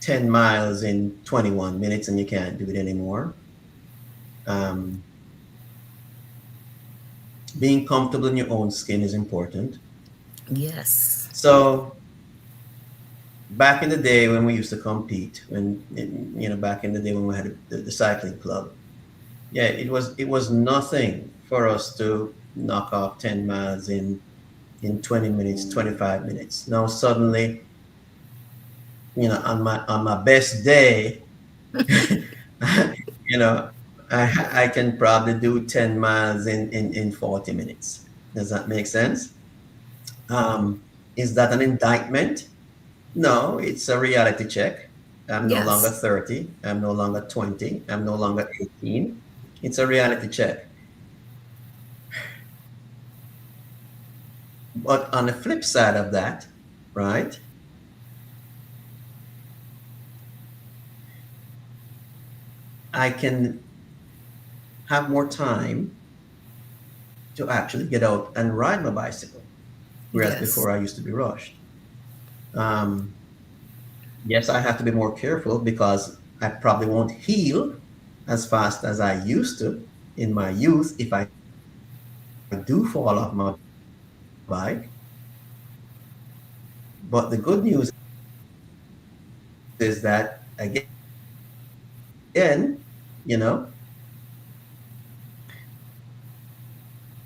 10 miles in 21 minutes and you can't do it anymore. Um, being comfortable in your own skin is important. Yes. So back in the day when we used to compete, back in the day when we had the cycling club, yeah, it was nothing for us to knock off 10 miles in 20 minutes, 25 minutes. Now suddenly, on my best day, you know, I can probably do 10 miles in 40 minutes. Does that make sense? Um, is that an indictment? No, it's a reality check. I'm no longer Yes. 30. I'm no longer 20. I'm no longer 18. It's a reality check. But on the flip side of that, right, I can have more time to actually get out and ride my bicycle. whereas Yes. before I used to be rushed. Um, yes, I have to be more careful because I probably won't heal as fast as I used to in my youth if I do fall off my bike. But the good news is that, again, you know,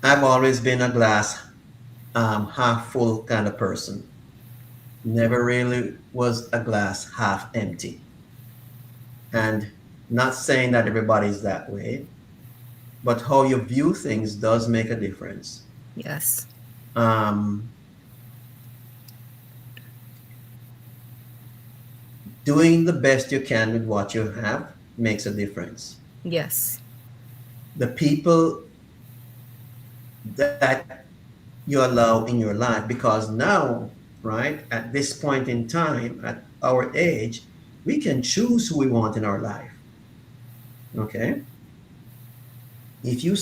I've always been a glass half full kind of person. Never really was a glass half empty. And not saying that everybody's that way, but how you view things does make a difference. Yes. Um, Doing the best you can with what you have makes a difference. Yes. The people that you allow in your life, because now, right, at this point in time, at our age, we can choose who we want in our life. Okay? If you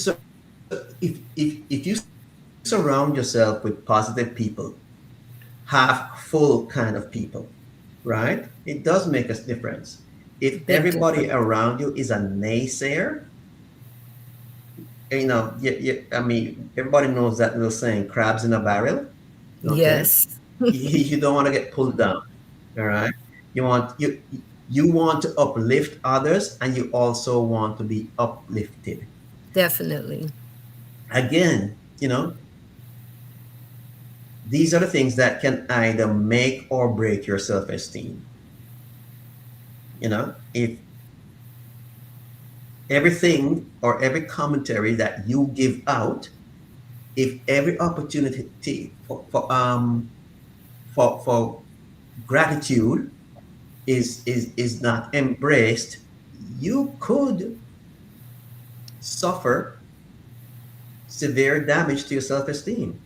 if you surround yourself with positive people, half full kind of people, right? It does make a difference. If Big everybody difference. around you is a naysayer, I mean, everybody knows that little saying, crabs in a barrel. Okay, Yes. you don't want to get pulled down. All right, you want you want to uplift others, and you also want to be uplifted. Definitely. Again, these are the things that can either make or break your self-esteem. If everything or every commentary that you give out, if every opportunity for gratitude is not embraced, you could suffer severe damage to your self-esteem.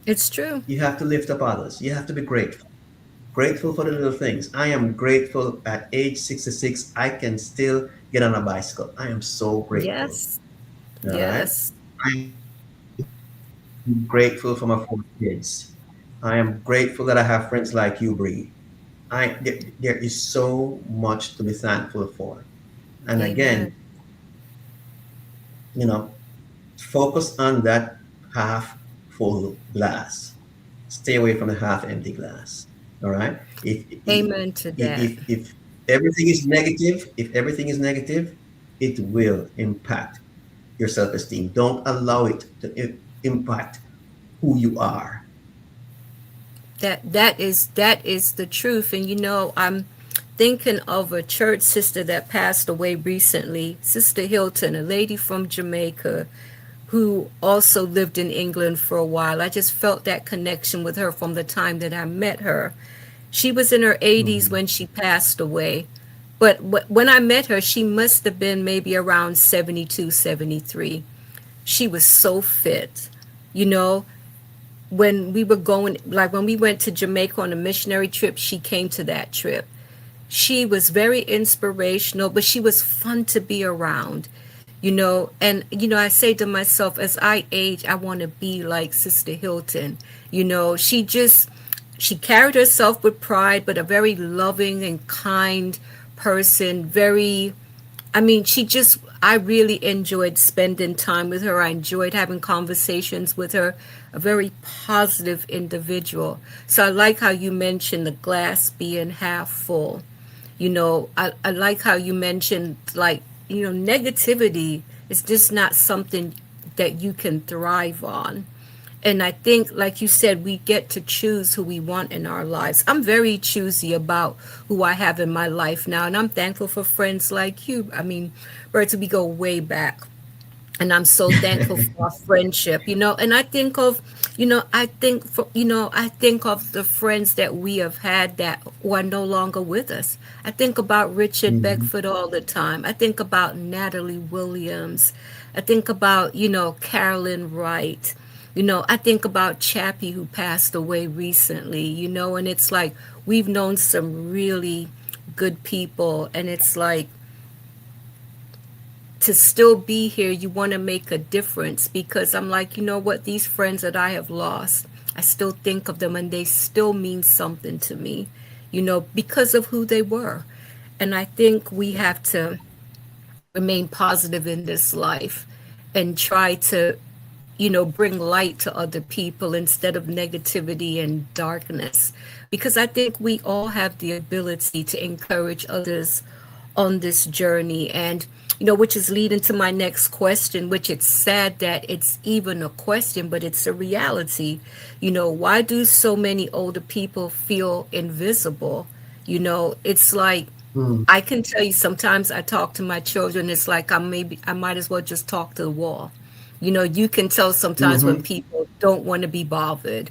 It's true. You have to lift up others. You have to be grateful for the little things. I am grateful at age 66 I can still get on a bicycle. I am so grateful. Yes. All right. Yes. I am grateful for my 4 kids. I am grateful that I have friends like you, Bree. There is so much to be thankful for. And again, Amen. you know, focus on that half full glass. Stay away from the half empty glass. All right. Amen to that. If everything is negative, it will impact your self-esteem. Don't allow it to impact who you are. That is the truth. And I'm thinking of a church sister that passed away recently, Sister Hilton, a lady from Jamaica who also lived in England for a while. I just felt that connection with her from the time that I met her. She was in her 80s Mhm. when she passed away. But when I met her, she must have been maybe around 72, 73. She was so fit. You know, when we were going, like when we went to Jamaica on a missionary trip, she came to that trip. She was very inspirational, but she was fun to be around. And I say to myself, as I age, I want to be like Sister Hilton. She carried herself with pride, but a very loving and kind person. I really enjoyed spending time with her. I enjoyed having conversations with her. A very positive individual. So I like how you mentioned the glass being half full. I like how you mentioned, like, negativity is just not something that you can thrive on. And I think, like you said, we get to choose who we want in our lives. I'm very choosy about who I have in my life now, and I'm thankful for friends like you. I mean, Bertie, we go way back, and I'm so thankful for our friendship. And I think of, I think of the friends that we have had that who are no longer with us. I think about Richard Mhm. Beckford all the time. I think about Natalie Williams. I think about, Carolyn Wright. I think about Chappie, who passed away recently, and it's like we've known some really good people, and it's like, to still be here, you want to make a difference, because I'm like, you know what, these friends that I have lost, I still think of them and they still mean something to me, because of who they were. And I think we have to remain positive in this life and try to, bring light to other people instead of negativity and darkness. Because I think we all have the ability to encourage others on this journey. And, which is leading to my next question, which it's sad that it's even a question, but it's a reality. Why do so many older people feel invisible? It's like, Mm. I can tell you sometimes I talk to my children, it's like I might as well just talk to the wall. You can tell sometimes when Mm-hmm. people don't want to be bothered.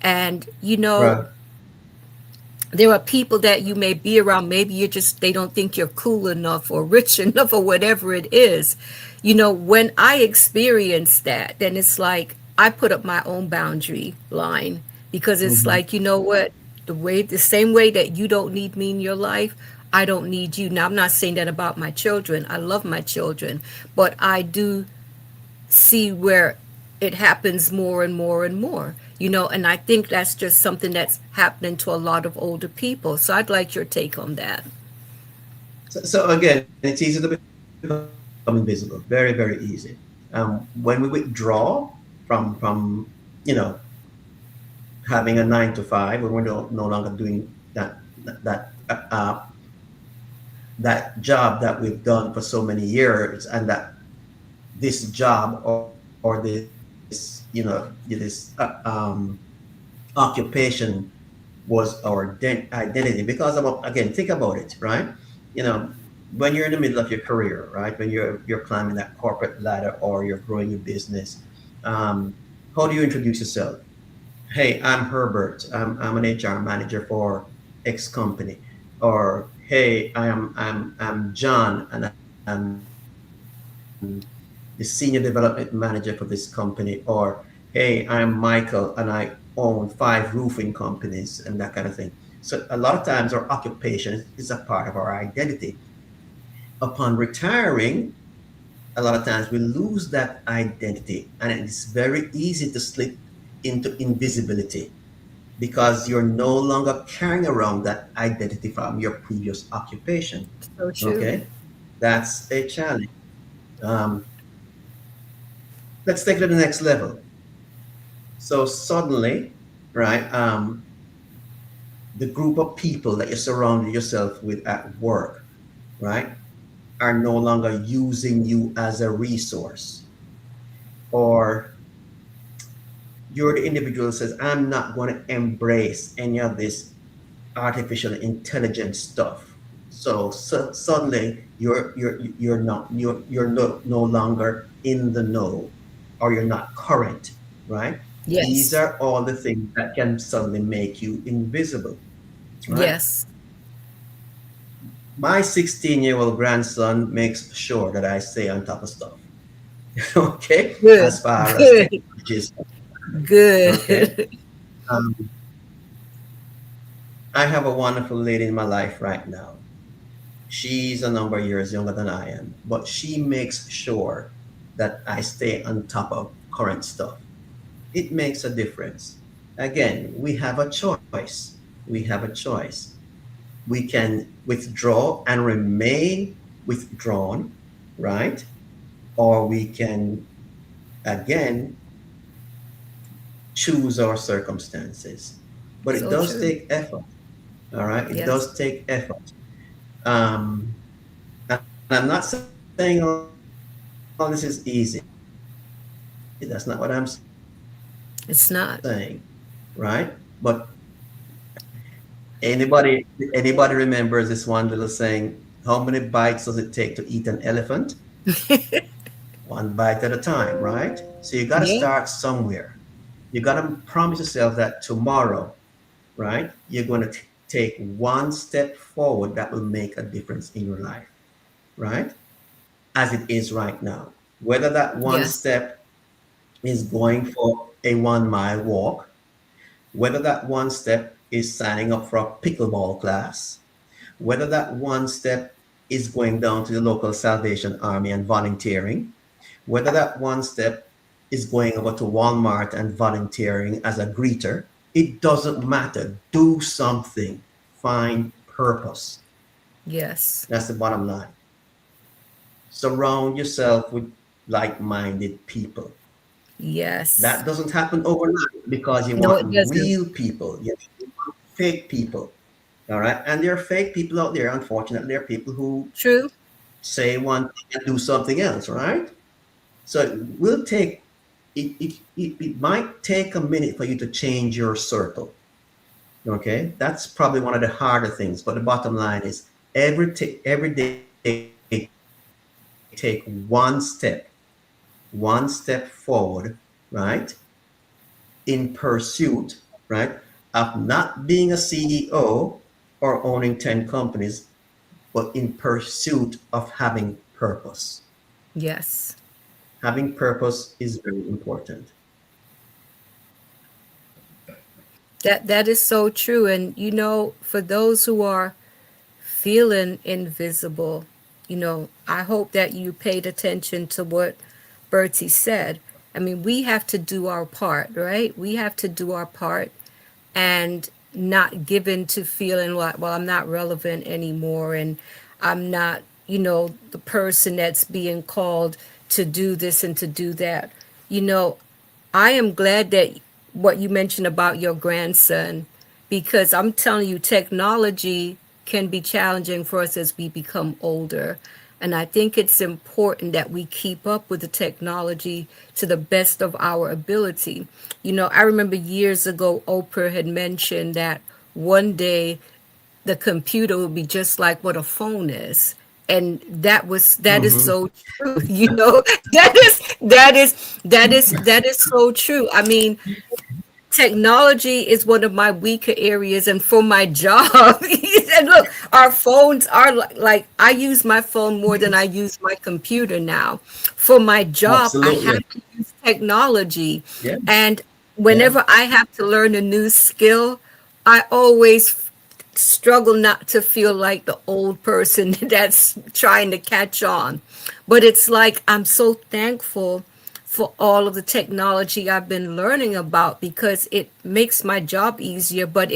And Right. there are people that you may be around, maybe they don't think you're cool enough or rich enough or whatever it is. When I experience that, then it's like I put up my own boundary line, because it's Mm-hmm. like, what, the same way that you don't need me in your life, I don't need you. Now, I'm not saying that about my children. I love my children, but I do see where it happens more and more and more, and I think that's just something that's happening to a lot of older people. So I'd like your take on that. So again, it's easy to become invisible. Very, very easy. When we withdraw from you know having a 9 to 5, when we're no longer doing that job that we've done for so many years, and that this job or occupation was our identity. Because again, think about it, right? You know, when you're in the middle of your career, right? When you're climbing that corporate ladder or you're growing your business, um, how do you introduce yourself? Hey, I'm Herbert. I'm an HR manager for X company. Or hey, I'm John, and I'm the senior development manager for this company. Or hey, I'm Michael, and I own 5 roofing companies, and that kind of thing. So a lot of times our occupation is a part of our identity. Upon retiring, a lot of times we lose that identity, and it's very easy to slip into invisibility because you're no longer carrying around that identity from your previous occupation. So true. Okay, that's a challenge. Um, let's take it to the next level. So suddenly, right, the group of people that you surrounded yourself with at work, right, are no longer using you as a resource. Or you're the individual who says, I'm not going to embrace any of this artificial intelligence stuff. So suddenly you're no longer in the know, or you're not current, right? These Yes. are all the things that can suddenly make you invisible, right? Yes. My 16-year-old grandson makes sure that I stay on top of stuff. Okay, Good. as far as Good. technology is, okay. Good. um, I have a wonderful lady in my life right now. She's a number of years younger than I am, but she makes sure that I stay on top of current stuff. It makes a difference. Again, we have a choice. We have a choice. We can withdraw and remain withdrawn, right? Or we can, again, choose our circumstances. But it So does true. take effort, all right? It Yes. does take effort. Um, and I'm not saying all this is easy. That's not what I'm saying, right? But It's not. anybody remembers this one little saying, how many bites does it take to eat an elephant? One bite at a time, right? So you got to Yeah. start somewhere. You got to promise yourself that tomorrow, right, you're going to take one step forward that will make a difference in your life, right? As it is right now. Whether that one Yes. step is going for a 1 mile walk, whether that one step is signing up for a pickleball class, whether that one step is going down to the local Salvation Army and volunteering, whether that one step is going over to Walmart and volunteering as a greeter. It doesn't matter. Do something. Find purpose. Yes. That's the bottom line. Surround yourself with like-minded people. Yes. That doesn't happen overnight because you No, want it doesn't. real people. You want fake people. All right. And there are fake people out there. Unfortunately, there are people who True. say one thing and do something else, right? So it might take a minute for you to change your circle. Okay. That's probably one of the harder things. But the bottom line is every day take one step forward, right? In pursuit, right, of not being a CEO or owning 10 companies, but in pursuit of having purpose. Yes. Having purpose is very important. That is so true. And for those who are feeling invisible, I hope that you paid attention to what Bertie said. I mean, we have to do our part, right? We have to do our part and not give in to feeling like, well, I'm not relevant anymore and I'm not, the person that's being called to do this and to do that. You know, I am glad that what you mentioned about your grandson, because I'm telling you, technology can be challenging for us as we become older. And I think it's important that we keep up with the technology to the best of our ability. I remember years ago, Oprah had mentioned that one day the computer would be just like what a phone is. And that is Mm-hmm. so true. That is so true. I mean, technology is one of my weaker areas, and for my job, and look, our phones are like I use my phone more than I use my computer now. For my job, I Absolutely. have to use technology, Yeah. and Yeah. whenever I have to learn a new skill, I always struggle not to feel like the old person that's trying to catch on. But it's like I'm so thankful for all of the technology I've been learning about because it makes my job easier, but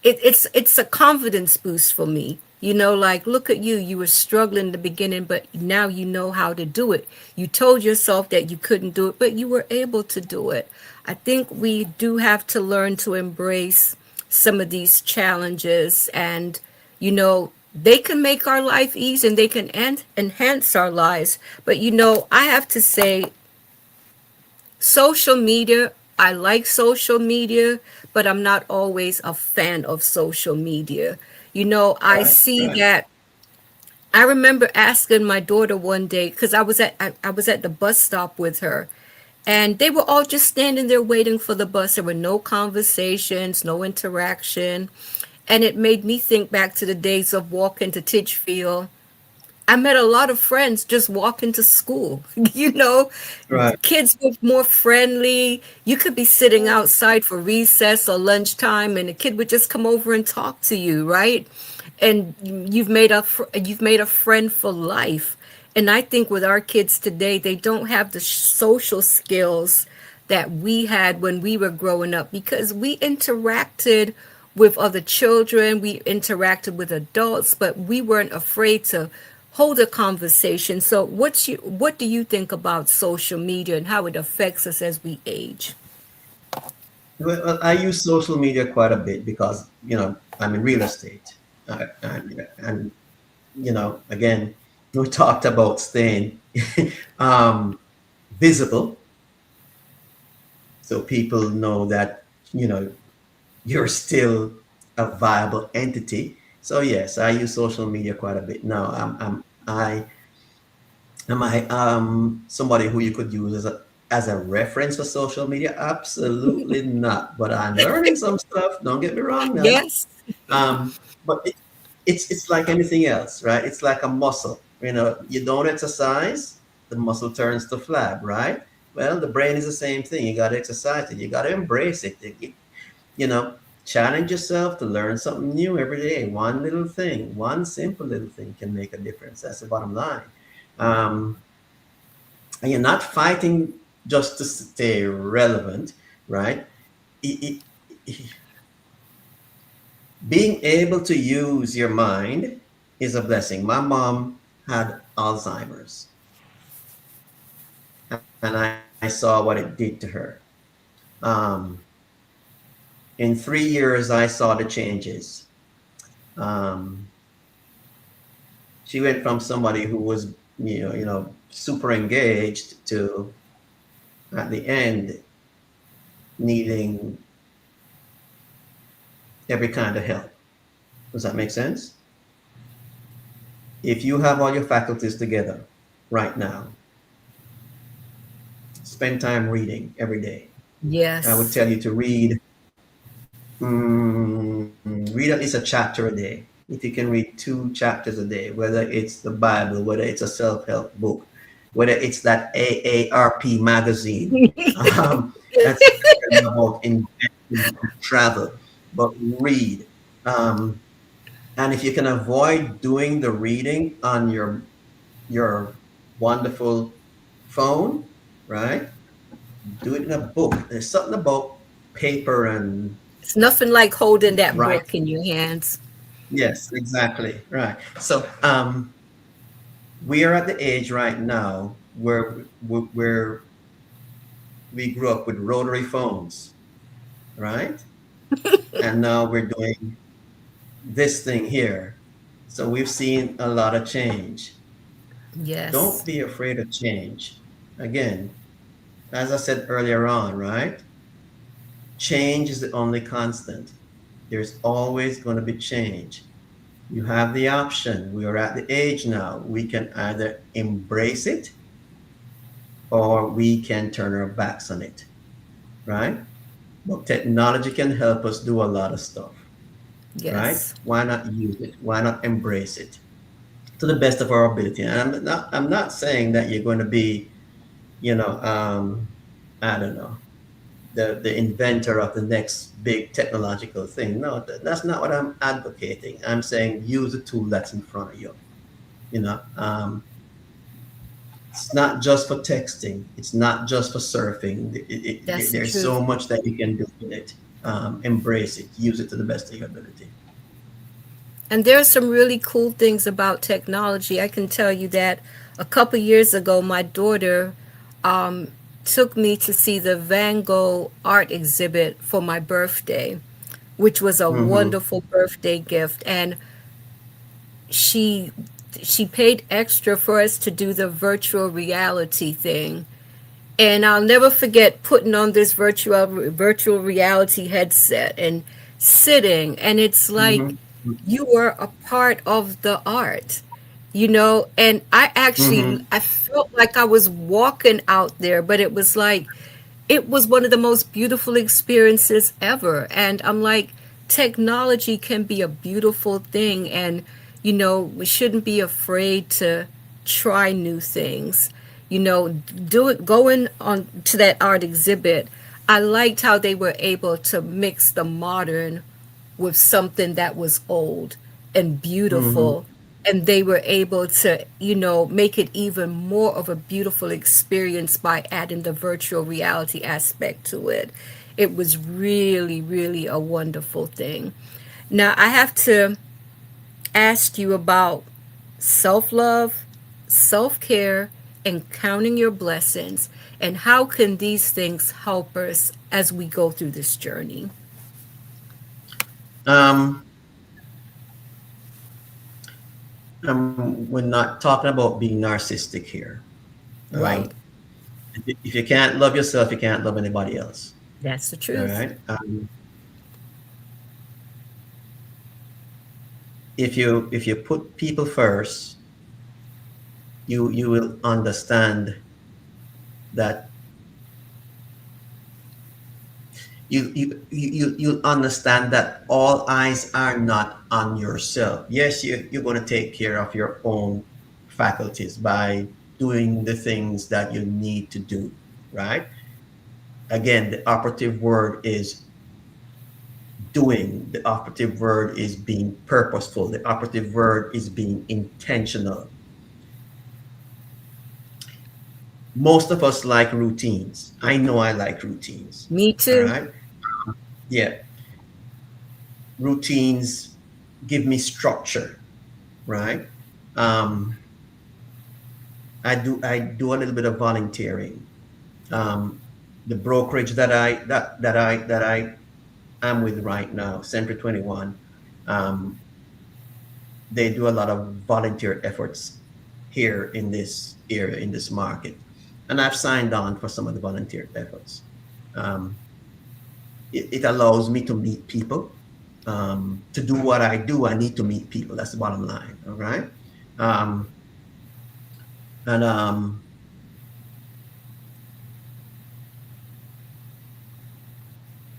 it's a confidence boost for me. Like look at you. You were struggling in the beginning, but now you know how to do it. You told yourself that you couldn't do it, but you were able to do it. I think we do have to learn to embrace some of these challenges and they can make our life easy and they can enhance our lives. But I have to say social media, I like social media, but I'm not always a fan of social media. I Right. see Right. that. I remember asking my daughter one day because I was at the bus stop with her, and they were all just standing there waiting for the bus. There were no conversations, no interaction, and it made me think back to the days of walking to Titchfield. I met a lot of friends just walking to school. Right. Kids were more friendly. You could be sitting outside for recess or lunchtime, and a kid would just come over and talk to you, right? And you've made a friend for life. And I think with our kids today, they don't have the social skills that we had when we were growing up because we interacted with other children, we interacted with adults, but we weren't afraid to hold a conversation. So what do you think about social media and how it affects us as we age? Well, I use social media quite a bit because, I'm in real estate. And again, we talked about staying um, visible so people know that, you know, you're still a viable entity. So yes, I use social media quite a bit. Now, am I somebody who you could use as a reference for social media? Absolutely not. But I'm learning some stuff. Don't get me wrong now. Yes. But it's like anything else, right? It's like a muscle. You don't exercise, the muscle turns to flab, right? Well, the brain is the same thing. You got to exercise it. You got to embrace it. You know, challenge yourself to learn something new every day. One little thing, one simple little thing can make a difference. That's the bottom line. Um, and you're not fighting. just to stay relevant, right? It, it, being able to use your mind is a blessing. My mom had Alzheimer's, and I saw what it did to her. Um, in 3 years, I saw the changes. Um, she went from somebody who was, super engaged to at the end needing every kind of help. Does that make sense? If you have all your faculties together right now, spend time reading every day. I would Yes. tell you to read at least a chapter a day. If you can read 2 chapters a day, whether it's the Bible, whether it's a self-help book, whether it's that AARP magazine, that's talking about investing and travel, but read. Um, and if you can avoid doing the reading on your wonderful phone, right? Do it in a book. There's something about paper and It's nothing like holding that writing. book in your hands. Yes, exactly. Right. So we are at the age right now where we grew up with rotary phones, right? And now we're doing this thing here. So we've seen a lot of change. Don't Yes. be afraid of change. Again, as I said earlier on, right? Change is the only constant. There's always going to be change. You have the option. We are at the age now. We can either embrace it or we can turn our backs on it, right? But technology can help us do a lot of stuff, right? Yes. Why not use it? Why not embrace it to the best of our ability? And I'm not saying that you're going to be, you know, I don't know, the inventor of the next big technological thing. No, that's not what I'm advocating. I'm saying use a tool that's in front of you. You know, it's not just for texting. It's not just for surfing. That's the There's truth. so much that you can do with it. Embrace it. Use it to the best of your ability. And there are some really cool things about technology. I can tell you that a couple years ago, my daughter um, took me to see the Van Gogh art exhibit for my birthday, which was a Mm-hmm. wonderful birthday gift. And she she paid extra for us to do the virtual reality thing. And I'll never forget putting on this virtual reality headset and sitting, and it's like Mm-hmm. you were a part of the art, you know. And Mm-hmm. I felt like I was walking out there, but it was like it was one of the most beautiful experiences ever. And I'm like, technology can be a beautiful thing, and we shouldn't be afraid to try new things. Do it. Going on to that art exhibit, I liked how they were able to mix the modern with something that was old and Mm-hmm. beautiful, and they were able to make it even more of a beautiful experience by adding the virtual reality aspect to it. It was really, really a wonderful thing. Now I have to ask you about self-love, self-care, and counting your blessings, and how can these things help us as we go through this journey? Um, we're not talking about being narcissistic here. Right. If you can't love yourself, you can't love anybody else. That's the All truth. right. If you put people first, you will understand that you'll understand that all eyes are not on yourself. Yes, you're going to take care of your own faculties by doing the things that you need to do, right? Again, the operative word is doing. The operative word is being purposeful. The operative word is being intentional. Most of us like routines. I know I like routines. Me All too. right. Yeah. Routines give me structure, right? Um, I do a little bit of volunteering. Um, the brokerage that I am with right now, Century 21, um, they do a lot of volunteer efforts here in this area, in this market, and I've signed on for some of the volunteer efforts. Um, it allows me to meet people. To do what I do, I need to meet people. That's the bottom line. All right. Um, and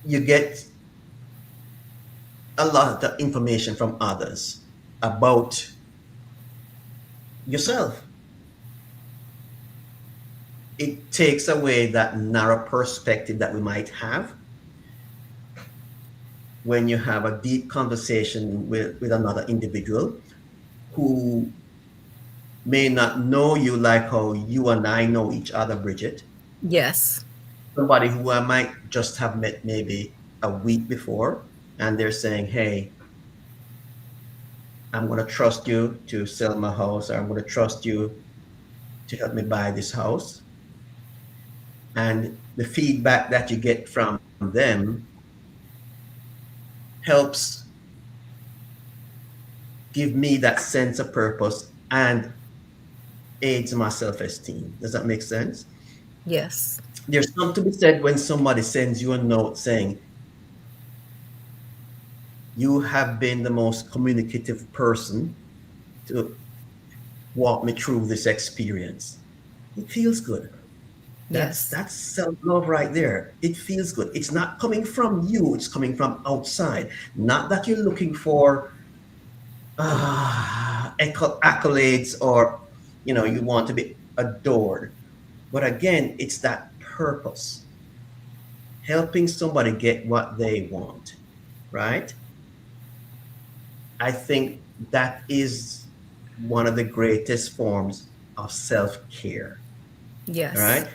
You get a lot of information from others about yourself. It takes away that narrow perspective that we might have when you have a deep conversation with another individual who may not know you like how you and I know each other, Bridget. Yes. Somebody who I might just have met maybe a week before, and they're saying, hey, I'm going to trust you to sell my house, or I'm going to trust you to help me buy this house. And the feedback that you get from them helps give me that sense of purpose and aids my self-esteem. Does that make sense? Yes. There's something to be said when somebody sends you a note saying, you have been the most communicative person to walk me through this experience. It feels good. Yes. That's self-love right there. It feels good. It's not coming from you, it's coming from outside. Not that you're looking for accolades, or you want to be adored. But again, it's that purpose, helping somebody get what they want, right? I think that is one of the greatest forms of self-care. All Yes. right.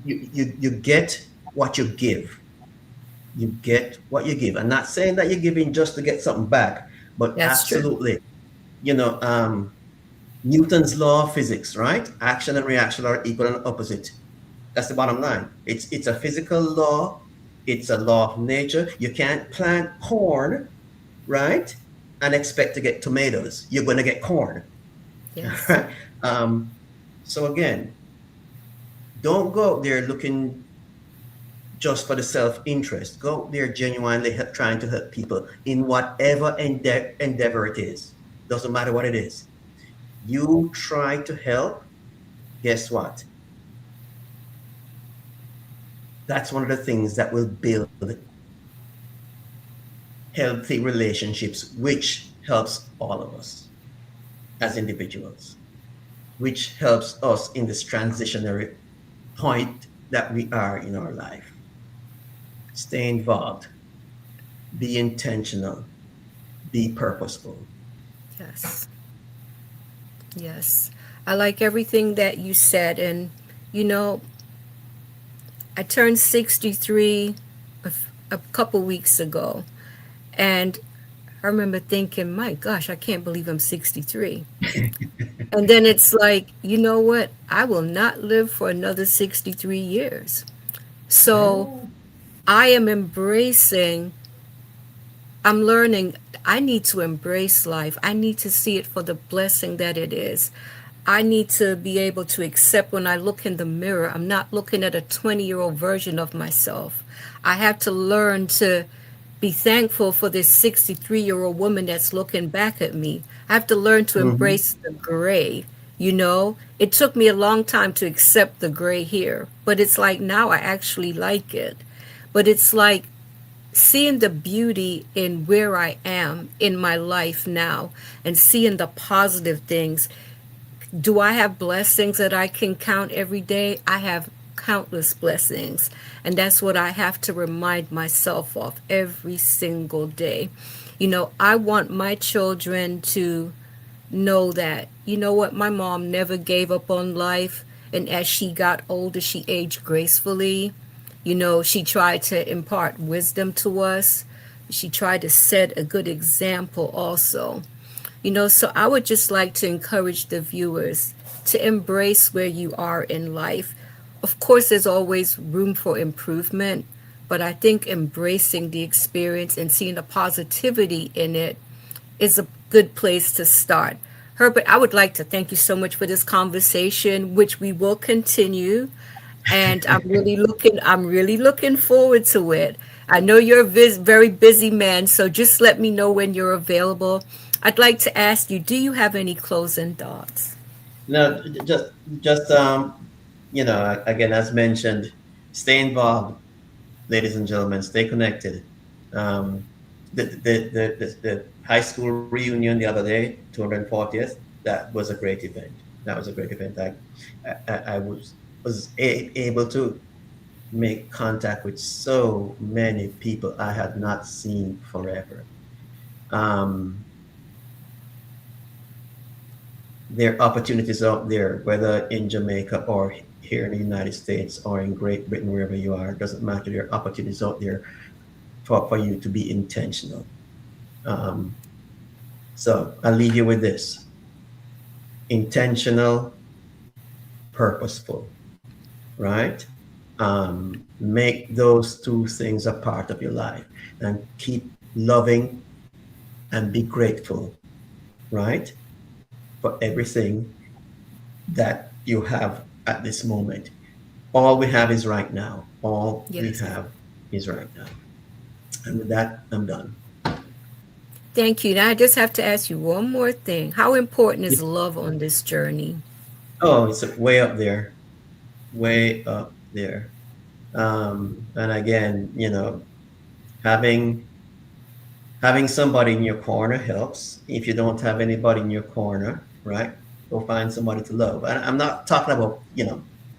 You get what you give. You get what you give. I'm not saying that you're giving just to get something back, but That's true. absolutely, you know, um, Newton's law of physics, right? Action and reaction are equal and opposite. That's the bottom line. It's a physical law. It's a law of nature. You can't plant corn, right, and expect to get tomatoes. You're going to get corn. Yes. Right? Um, so again, don't go out there looking just for the self-interest. Go out there genuinely trying to help people in whatever endeavor it is. Doesn't matter what it is. You try to help. Guess what? That's one of the things that will build healthy relationships, which helps all of us as individuals, which helps us in this transitionary point that we are in our life. Stay involved, be intentional, be purposeful. Yes. Yes. I like everything that you said. And, you know, I turned 63 a couple weeks ago. And I remember thinking, my gosh, I can't believe I'm 63. And then it's like, you know what? I will not live for another 63 years. So Oh. I am embracing, I'm learning, I need to embrace life. I need to see it for the blessing that it is. I need to be able to accept when I look in the mirror, I'm not looking at a 20-year-old version of myself. I have to learn to be thankful for this 63-year-old woman that's looking back at me. I have to learn to Mhm. embrace the gray. You know, it took me a long time to accept the gray hair, but it's like now I actually like it. But it's like seeing the beauty in where I am in my life now and seeing the positive things. Do I have blessings that I can count every day? I have countless blessings. And that's what I have to remind myself of every single day. You know, I want my children to know that, you know what, my mom never gave up on life. And as she got older, she aged gracefully. You know, she tried to impart wisdom to us. She tried to set a good example also. You know, so I would just like to encourage the viewers to embrace where you are in life. Of course, there's always room for improvement, but I think embracing the experience and seeing the positivity in it is a good place to start. Herbert, I would like to thank you so much for this conversation, which we will continue. And I'm really looking forward to it. I know you're a very busy man, so just let me know when you're available. I'd like to ask you, do you have any closing thoughts? No, just again, as mentioned, stay involved, ladies and gentlemen. Stay connected. Um, the high school reunion the other day, 240th. That was a great event. That was a great event. I was able to make contact with so many people I had not seen forever. Um, there are opportunities out there, whether in Jamaica or here in the United States or in Great Britain, wherever you are, it doesn't matter. There are opportunities out there for you to be intentional. Um, so I'll leave you with this: intentional, purposeful, right? Make those two things a part of your life and keep loving and be grateful, right? For everything that you have at this moment. All we have is right now. All we Yes. have is right now. And with that, I'm done. Thank you. Now I just have to ask you one more thing. How important is love on this journey? Oh, it's way up there, way up there. And again, having having somebody in your corner helps. If you don't have anybody in your corner, right, go find somebody to love. And I'm not talking about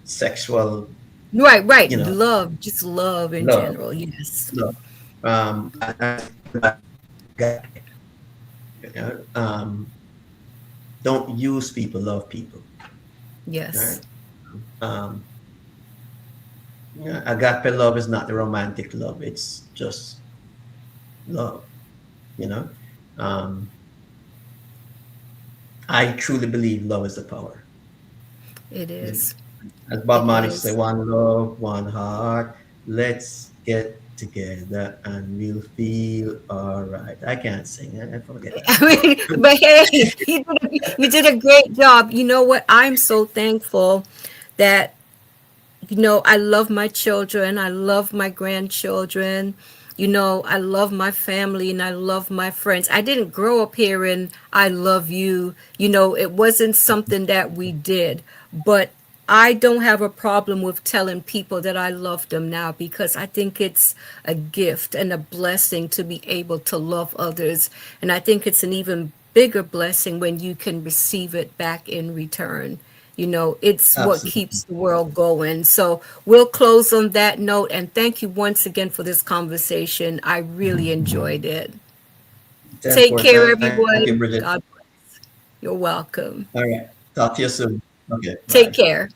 sexual, Right, right. you know, Love, just love in love, general. Yes. love. I guy, you know, don't use people, love people. Yes. Right? Um, agape love is not the romantic love. It's just love. You know, um, I truly believe love is the power. It You know, is. as Bob It Marley used to say, is. one love, one heart. Let's get together and we'll feel all right. I can't sing. I forget that. I mean, but hey, you did a great job. You know what? I'm so thankful that I love my children. I love my grandchildren. I love my family and I love my friends. I didn't grow up hearing I love you. It wasn't something that we did. But I don't have a problem with telling people that I love them now because I think it's a gift and a blessing to be able to love others. And I think it's an even bigger blessing when you can receive it back in return. It's what Absolutely. keeps the world going. So we'll close on that note. And thank you once again for this conversation. I really enjoyed it. 10 Take 4. care, Thank you, Bridget. everyone. God bless. You're welcome. All right. Talk to you soon. Okay. Bye. Take care.